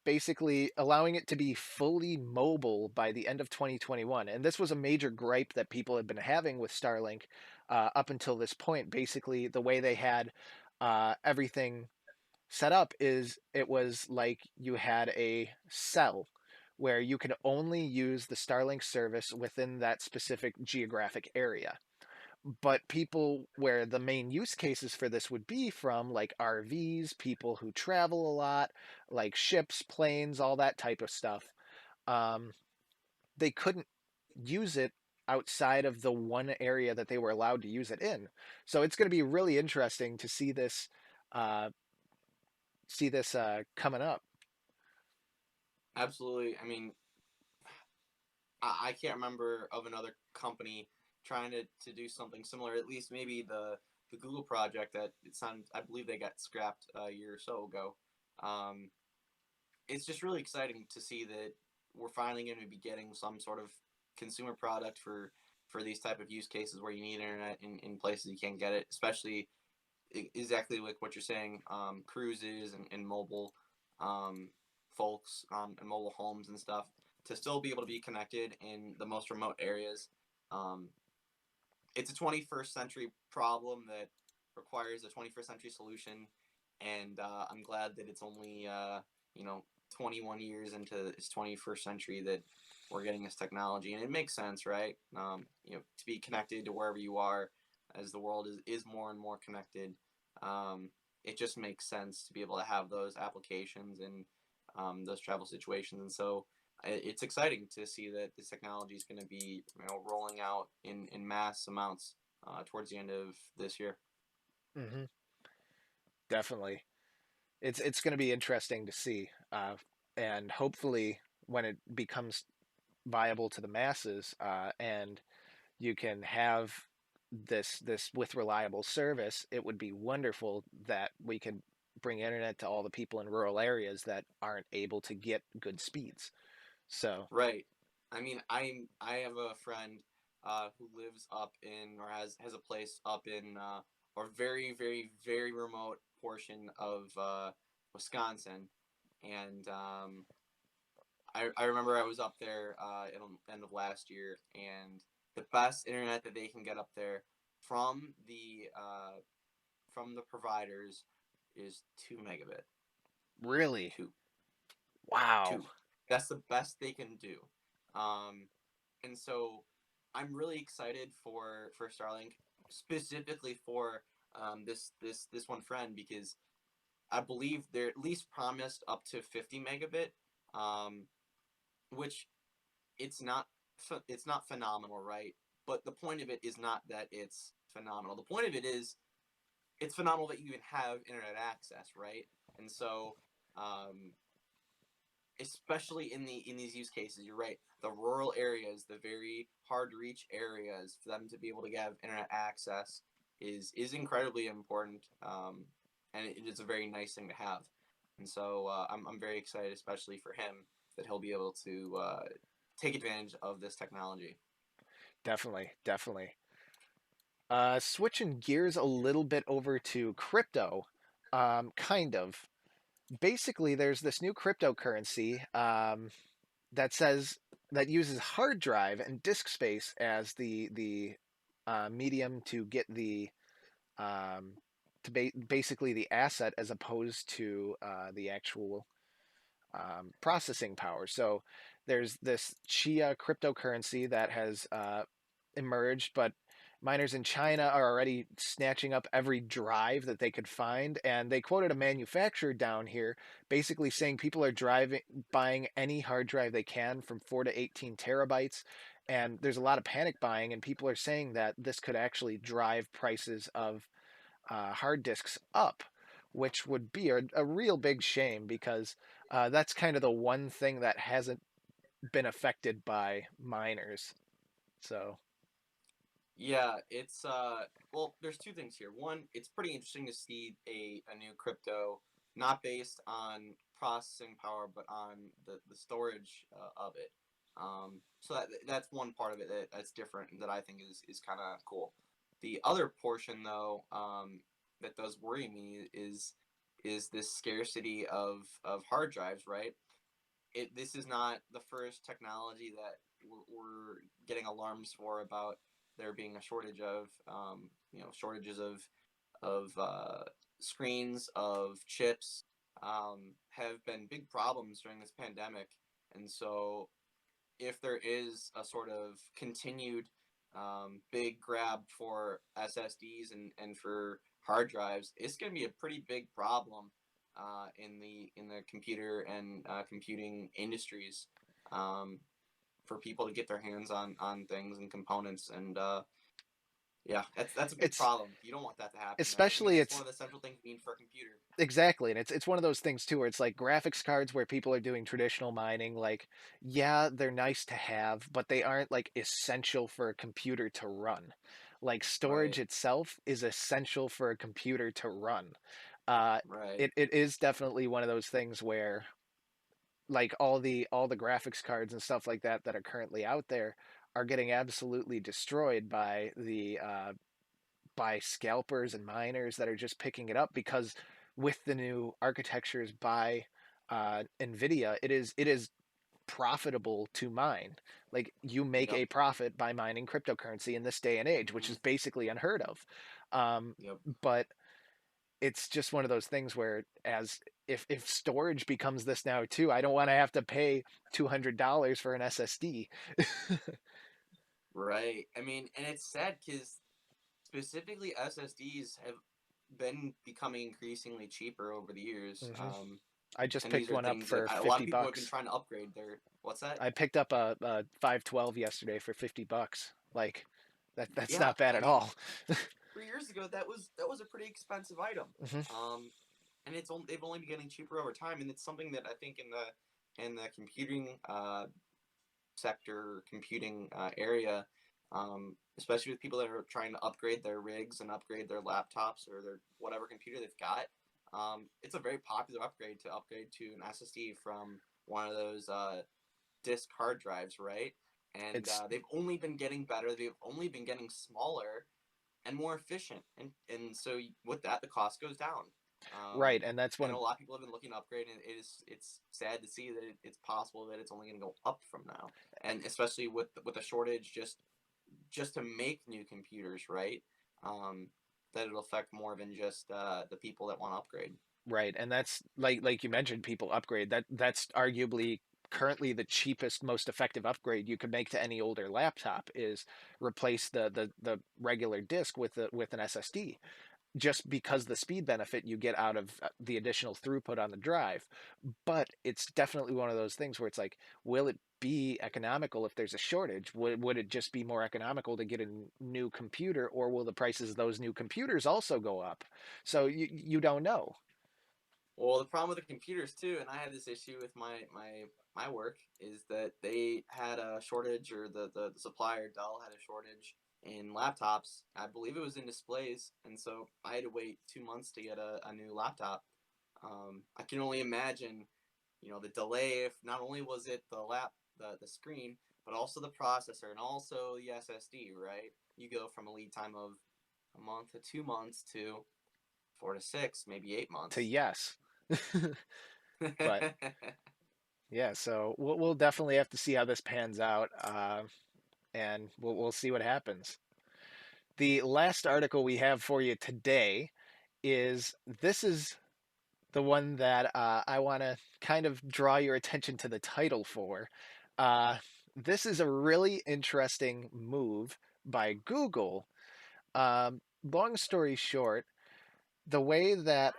basically allowing it to be fully mobile by the end of 2021. And this was a major gripe that people had been having with Starlink up until this point. Basically, the way they had everything set up is it was like you had a cell where you could only use the Starlink service within that specific geographic area. But people where the main use cases for this would be from, like RVs, people who travel a lot, like ships, planes, all that type of stuff, um, they couldn't use it outside of the one area that they were allowed to use it in. So it's going to be really interesting to uh, see this coming up. absolutely. I mean, I can't remember of another company trying to do something similar. At least maybe the Google project that it sounds. I believe they got scrapped a year or so ago. Um, it's just really exciting to see that we're finally going to be getting some sort of consumer product for these type of use cases where you need internet in places you can't get it, especially exactly like what you're saying, cruises and mobile um, folks and mobile homes and stuff, to still be able to be connected in the most remote areas. Um, it's a 21st century problem that requires a 21st century solution, and I'm glad that it's only 21 years into this 21st century that we're getting this technology, and it makes sense, right? To be connected to wherever you are, as the world is more and more connected. Um, it just makes sense to be able to have those applications and those travel situations, and so it's exciting to see that this technology is going to be rolling out in mass amounts towards the end of this year. Hmm. Definitely. It's going to be interesting to see, and hopefully when it becomes viable to the masses, and you can have this with reliable service, it would be wonderful that we could bring internet to all the people in rural areas that aren't able to get good speeds. So, Right. I mean, I have a friend who lives up in or has a place up in a very very remote portion of Wisconsin, and I remember I was up there in the end of last year, and the best internet that they can get up there from the providers is 2 megabit. really, Two. wow. Two. That's the best they can do. Um, and so I'm really excited for Starlink, specifically for this one friend, because I believe they're at least promised up to 50 megabit, um, which it's not phenomenal, right? But the point of it is not that it's phenomenal. The point of it is it's phenomenal that you even have internet access, right? And so um, especially in these use cases, you're right, the rural areas, the very hard to reach areas, for them to be able to have internet access is incredibly important, and it is a very nice thing to have. And so I'm very excited, especially for him, that he'll be able to take advantage of this technology. Definitely, definitely. Switching gears a little bit over to crypto, kind of. Basically, there's this new cryptocurrency, that says that uses hard drive and disk space as the medium to get the basically the asset, as opposed to the actual processing power. So there's this Chia cryptocurrency that has emerged, but miners in China are already snatching up every drive that they could find. And they quoted a manufacturer down here basically saying people are buying any hard drive they can from 4 to 18 terabytes. And there's a lot of panic buying, and people are saying that this could actually drive prices of hard disks up, which would be a real big shame, because that's kind of the one thing that hasn't been affected by miners. So, Yeah, it's well, there's two things here. One, it's pretty interesting to see a new crypto not based on processing power, but on the storage of it. So that's one part of it that's different, that I think is kind of cool. The other portion, though, that does worry me is this scarcity of hard drives, right? This is not the first technology that we're getting alarms for, about there being a shortage of shortages of screens, of chips, have been big problems during this pandemic. And so if there is a sort of continued big grab for SSDs and for hard drives, it's going to be a pretty big problem in the computer and computing industries, um, for people to get their hands on things and components. And yeah, that's a big it's problem. You don't want that to happen, right? I mean, especially it's one it's of the central things we need for a computer. exactly, and it's one of those things too, where it's like graphics cards where people are doing traditional mining. Like, yeah, they're nice to have, but they aren't like essential for a computer to run. Like, storage Right, itself is essential for a computer to run. Uh, right. it is definitely one of those things where, like, all the graphics cards and stuff like that that are currently out there are getting absolutely destroyed by scalpers and miners that are just picking it up, because with the new architectures by Nvidia, it is profitable to mine. Like, you make Yep, a profit by mining cryptocurrency in this day and age, which mm, is basically unheard of. Um, yep. but it's just one of those things where, as if storage becomes this now too, I don't want to have to pay $200 for an SSD. Right. I mean, and it's sad because specifically SSDs have been becoming increasingly cheaper over the years. Hmm. I just And these picked are one up things that for a lot of 50 people have been bucks. trying to upgrade their. What's that? I picked up a 512 yesterday for 50 bucks. Like that's Yeah, not bad I at mean, all. 3 years ago that was a pretty expensive item. Hmm. And they've only been getting cheaper over time, and it's something that I think in the computing sector, computing area, especially with people that are trying to upgrade their rigs and upgrade their laptops or their whatever computer they've got. It's a very popular upgrade to an SSD from one of those disk hard drives, right? And It's they've only been getting better. They've only been getting smaller and more efficient, and so with that, the cost goes down. right, and that's one And of a lot of people have been looking to upgrade, and it's sad to see that it's possible that it's only going to go up from now, and especially with a shortage just to make new computers, right? Um, that it'll affect more than just the people that want to upgrade. right, and that's like you mentioned, people upgrade. That's arguably currently the cheapest, most effective upgrade you could make to any older laptop is replace the regular disk with an SSD. Just because the speed benefit you get out of the additional throughput on the drive. But it's definitely one of those things where it's like, will it be economical if there's a shortage? Would it just be more economical to get a new computer, or will the prices of those new computers also go up? So you don't know. Well, the problem with the computers too, and I had this issue with my work, is that they had a shortage, or the supplier Dell had a shortage in laptops. I believe it was in displays, and so I had to wait 2 months to get a new laptop. I can only imagine, the delay. If not only was it the screen, but also the processor and also the SSD. Right, you go from a lead time of a month to 2 months to 4 to 6, maybe eight To months. yes. But yeah, so we'll definitely have to see how this pans out, and we'll see what happens. The last article we have for you today is this is the one that I want to kind of draw your attention to the title for. Uh, this is a really interesting move by Google. Long story short, the way that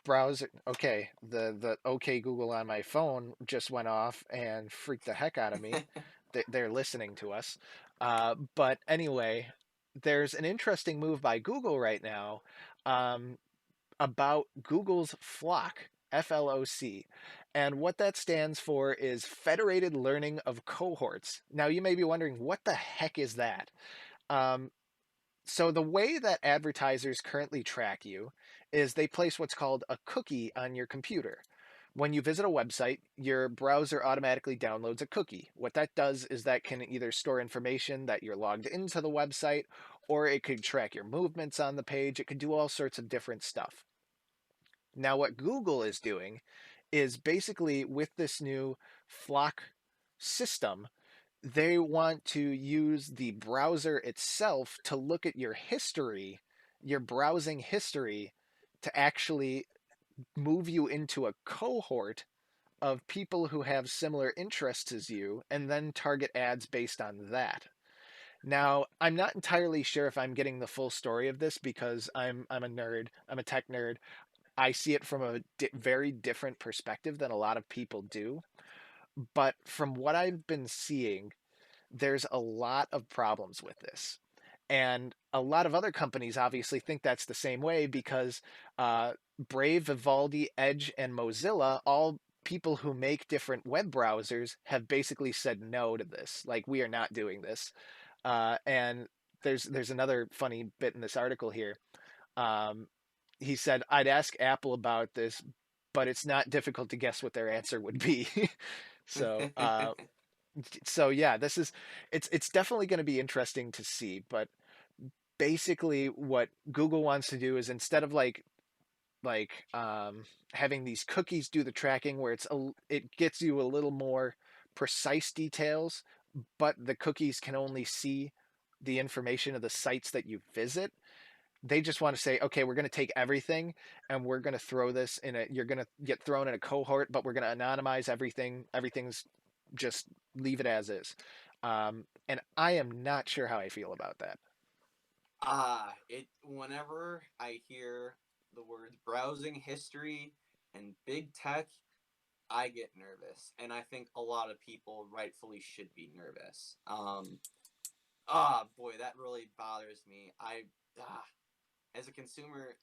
browser, okay, the OK Google on my phone just went off and freaked the heck out of me. They're listening to us. But anyway, there's an interesting move by Google right now. Um, about Google's FloC, FLOC. And what that stands for is Federated Learning of Cohorts. Now, you may be wondering, what the heck is that? Um, so, the way that advertisers currently track you is they place what's called a cookie on your computer. When you visit a website, your browser automatically downloads a cookie. What that does is that can either store information that you're logged into the website, or it could track your movements on the page. It could do all sorts of different stuff. Now, what Google is doing is basically with this new FloC system, they want to use the browser itself to look at your history, your browsing history, to actually move you into a cohort of people who have similar interests as you and then target ads based on that. Now, I'm not entirely sure if I'm getting the full story of this because I'm a nerd. I'm a tech nerd. I see it from a very different perspective than a lot of people do. But from what I've been seeing, there's a lot of problems with this. And a lot of other companies obviously think that's the same way because Brave, Vivaldi, Edge, and Mozilla, all people who make different web browsers, have basically said no to this. Like, we are not doing this. And there's another funny bit in this article here. Um, he said, I'd ask Apple about this, but it's not difficult to guess what their answer would be. so, uh, so yeah, it's definitely going to be interesting to see. But basically, what Google wants to do is instead of like having these cookies do the tracking, where it gets you a little more precise details, but the cookies can only see the information of the sites that you visit. They just want to say, okay, we're going to take everything and we're going to throw this in a, you're going to get thrown in a cohort, but we're going to anonymize everything. Everything's just leave it as is. And I am not sure how I feel about that. Whenever I hear the words browsing history And big tech, I get nervous, and I think a lot of people rightfully should be nervous. Boy, that really bothers me. As a consumer,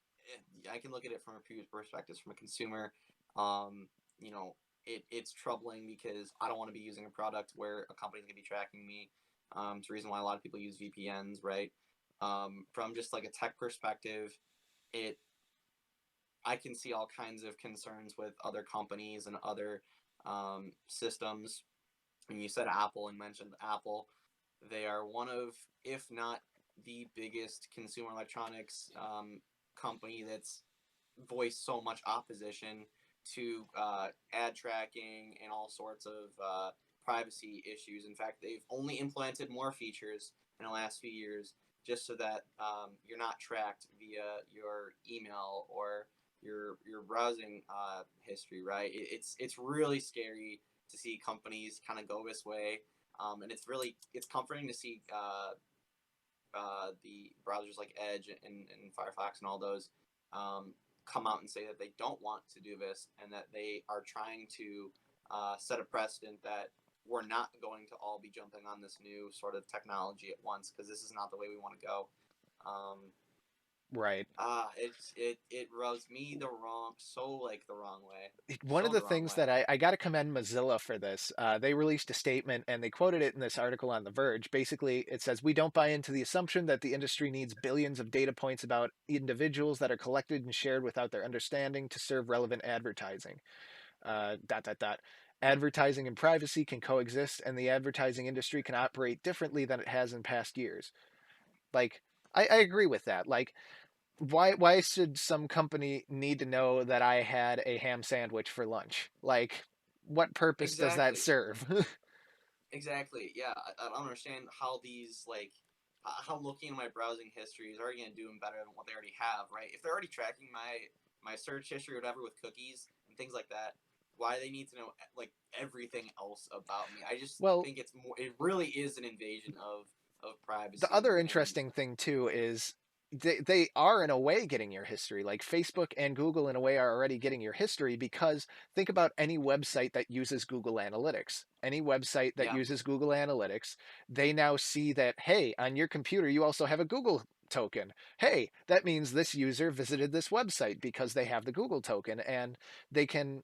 I can look at it from a few perspectives. From a consumer, um, you know, it's troubling because I don't want to be using a product where a company's gonna be tracking me. It's the reason why a lot of people use VPNs, right? From just like a tech perspective, it I can see all kinds of concerns with other companies and other systems. And you said Apple and mentioned Apple. They are one of, if not the biggest consumer electronics company that's voiced so much opposition to ad tracking and all sorts of privacy issues. In fact, they've only implemented more features in the last few years just so that you're not tracked via your email or your browsing history. Right? It's really scary to see companies kind of go this way, and it's comforting to see the browsers like Edge and Firefox and all those come out and say that they don't want to do this and that they are trying to set a precedent that we're not going to all be jumping on this new sort of technology at once because this is not the way we want to go. Um, Right. it rubs me the wrong way, One of so the the wrong things way. that I got to commend Mozilla for this, they released a statement and they quoted it in this article on The Verge. Basically, it says, "We don't buy into the assumption that the industry needs billions of data points about individuals that are collected and shared without their understanding to serve relevant advertising. Dot, dot, dot. Advertising and privacy can coexist, and the advertising industry can operate differently than it has in past years." Like, I agree with that. Like, why should some company need to know that I had a ham sandwich for lunch? Like, what purpose does that Exactly. serve? Exactly. Yeah, I don't understand how these how looking at my browsing history is already going to do them better than what they already have, right? If they're already tracking my search history or whatever with cookies and things like that, why do they need to know like everything else about me? I just Well, think it's more. It really is an invasion of the privacy, other and interesting thing too is they are in a way getting your history. Like Facebook and Google in a way are already getting your history because think about any website that uses Google Analytics. Any website that yeah, uses Google Analytics, they now see that, hey, on your computer you also have a Google token. Hey, that means this user visited this website because they have the Google token, and they can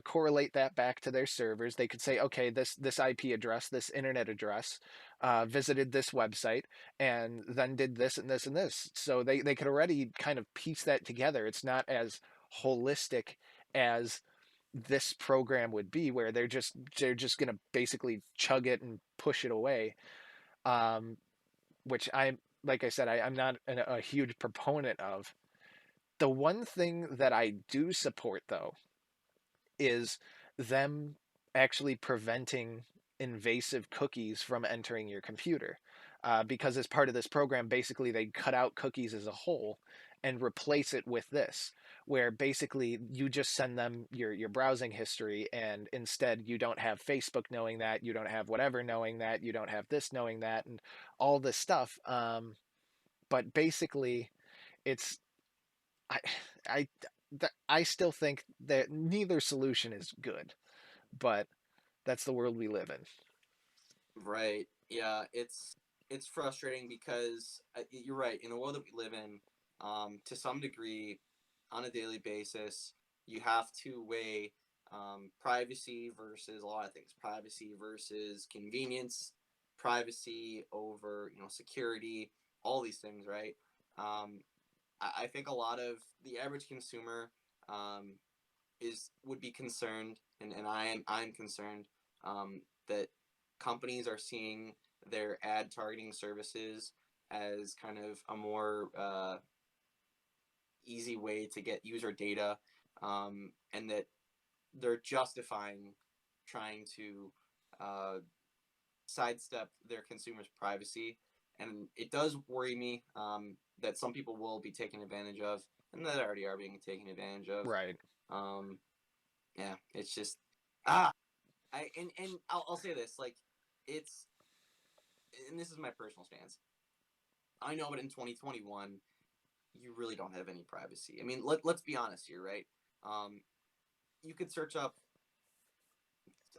correlate that back to their servers. They could say, okay, this IP address, this internet address, visited this website and then did this and this and this. So they could already kind of piece that together. It's not as holistic as this program would be, where they're just going to basically chug it and push it away. Um, which I, like I said, I'm not a huge proponent of. The one thing that I do support though is them actually preventing invasive cookies from entering your computer. Because as part of this program, basically they cut out cookies as a whole and replace it with this, where basically you just send them your browsing history, and instead you don't have Facebook knowing that, you don't have whatever knowing that, you don't have this knowing that, and all this stuff. But basically, it's I I I still think that neither solution is good, but that's the world we live in. right. Yeah, it's frustrating because you're right. In the world that we live in, to some degree, on a daily basis, you have to weigh privacy versus a lot of things. Privacy versus convenience, privacy over security, all these things, right? Um, I think a lot of the average consumer um, would be concerned, and I'm concerned that companies are seeing their ad targeting services as kind of a more easy way to get user data, and that they're justifying trying to uh, sidestep their consumers' privacy. And it does worry me that some people will be taken advantage of, and that already are being taken advantage of. Right. Um, yeah, it's just ah, and I'll say this, like it's and this is my personal stance. I know, but in 2021, you really don't have any privacy. I mean, let's be honest here, right? Um, you could search up.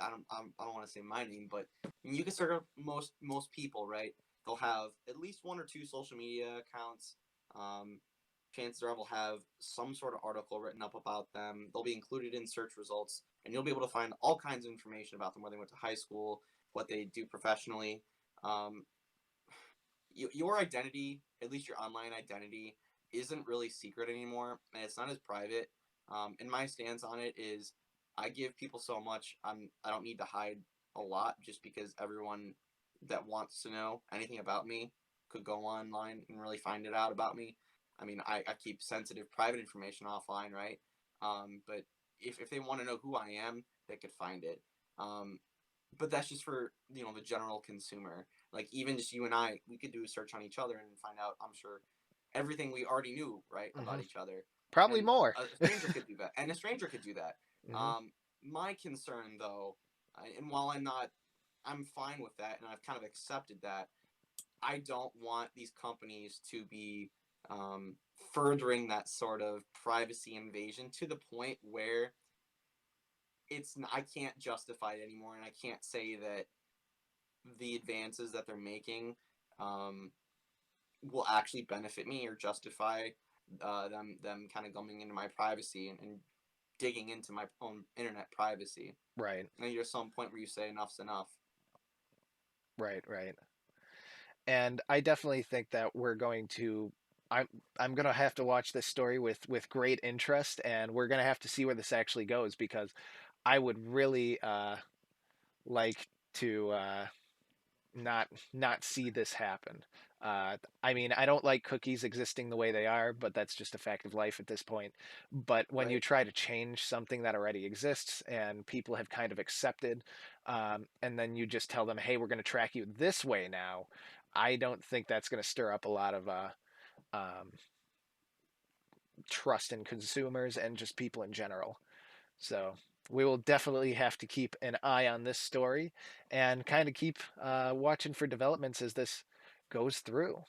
I don't want to say my name, but you can search up most people, right? They'll have at least one or two social media accounts. Chances are will have some sort of article written up about them. They'll be included in search results, and you'll be able to find all kinds of information about them, where they went to high school, what they do professionally. Your identity, at least your online identity, isn't really secret anymore, and it's not as private. And my stance on it is, I give people so much. I don't need to hide a lot, just because everyone that wants to know anything about me could go online and really find it out about me. I mean, I keep sensitive private information offline, right? But if they want to know who I am, they could find it. But that's just for, the general consumer. Like, even just you and I, we could do a search on each other and find out, I'm sure, everything we already knew, right, about each other. Probably And more. a stranger could do that, and a stranger could do that. Mhm. My concern, though, and while I'm fine with that, and I've kind of accepted that, I don't want these companies to be furthering that sort of privacy invasion to the point where I can't justify it anymore, and I can't say that the advances that they're making will actually benefit me or justify them kind of going into my privacy and digging into my own internet privacy. Right. And there's some point where you say enough's enough. Right. And I definitely think that we're going to. I'm gonna have to watch this story with great interest, and we're gonna have to see where this actually goes, because I would really like to not see this happen. I mean, I don't like cookies existing the way they are, but that's just a fact of life at this point. But when you Right. try to change something that already exists and people have kind of accepted, and then you just tell them, "Hey, we're going to track you this way now," I don't think that's going to stir up a lot of um, trust in consumers and just people in general. So we will definitely have to keep an eye on this story and kind of keep watching for developments as this goes through.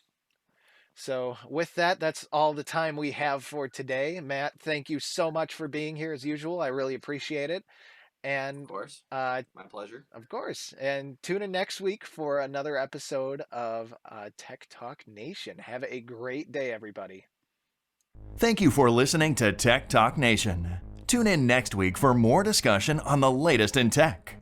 So with that, that's all the time we have for today. Matt, thank you so much for being here as usual. I really appreciate it. Of And course. My pleasure. of course, and tune in next week for another episode of Tech Talk Nation. Have a great day, everybody. Thank you for listening to Tech Talk Nation. Tune in next week for more discussion on the latest in tech.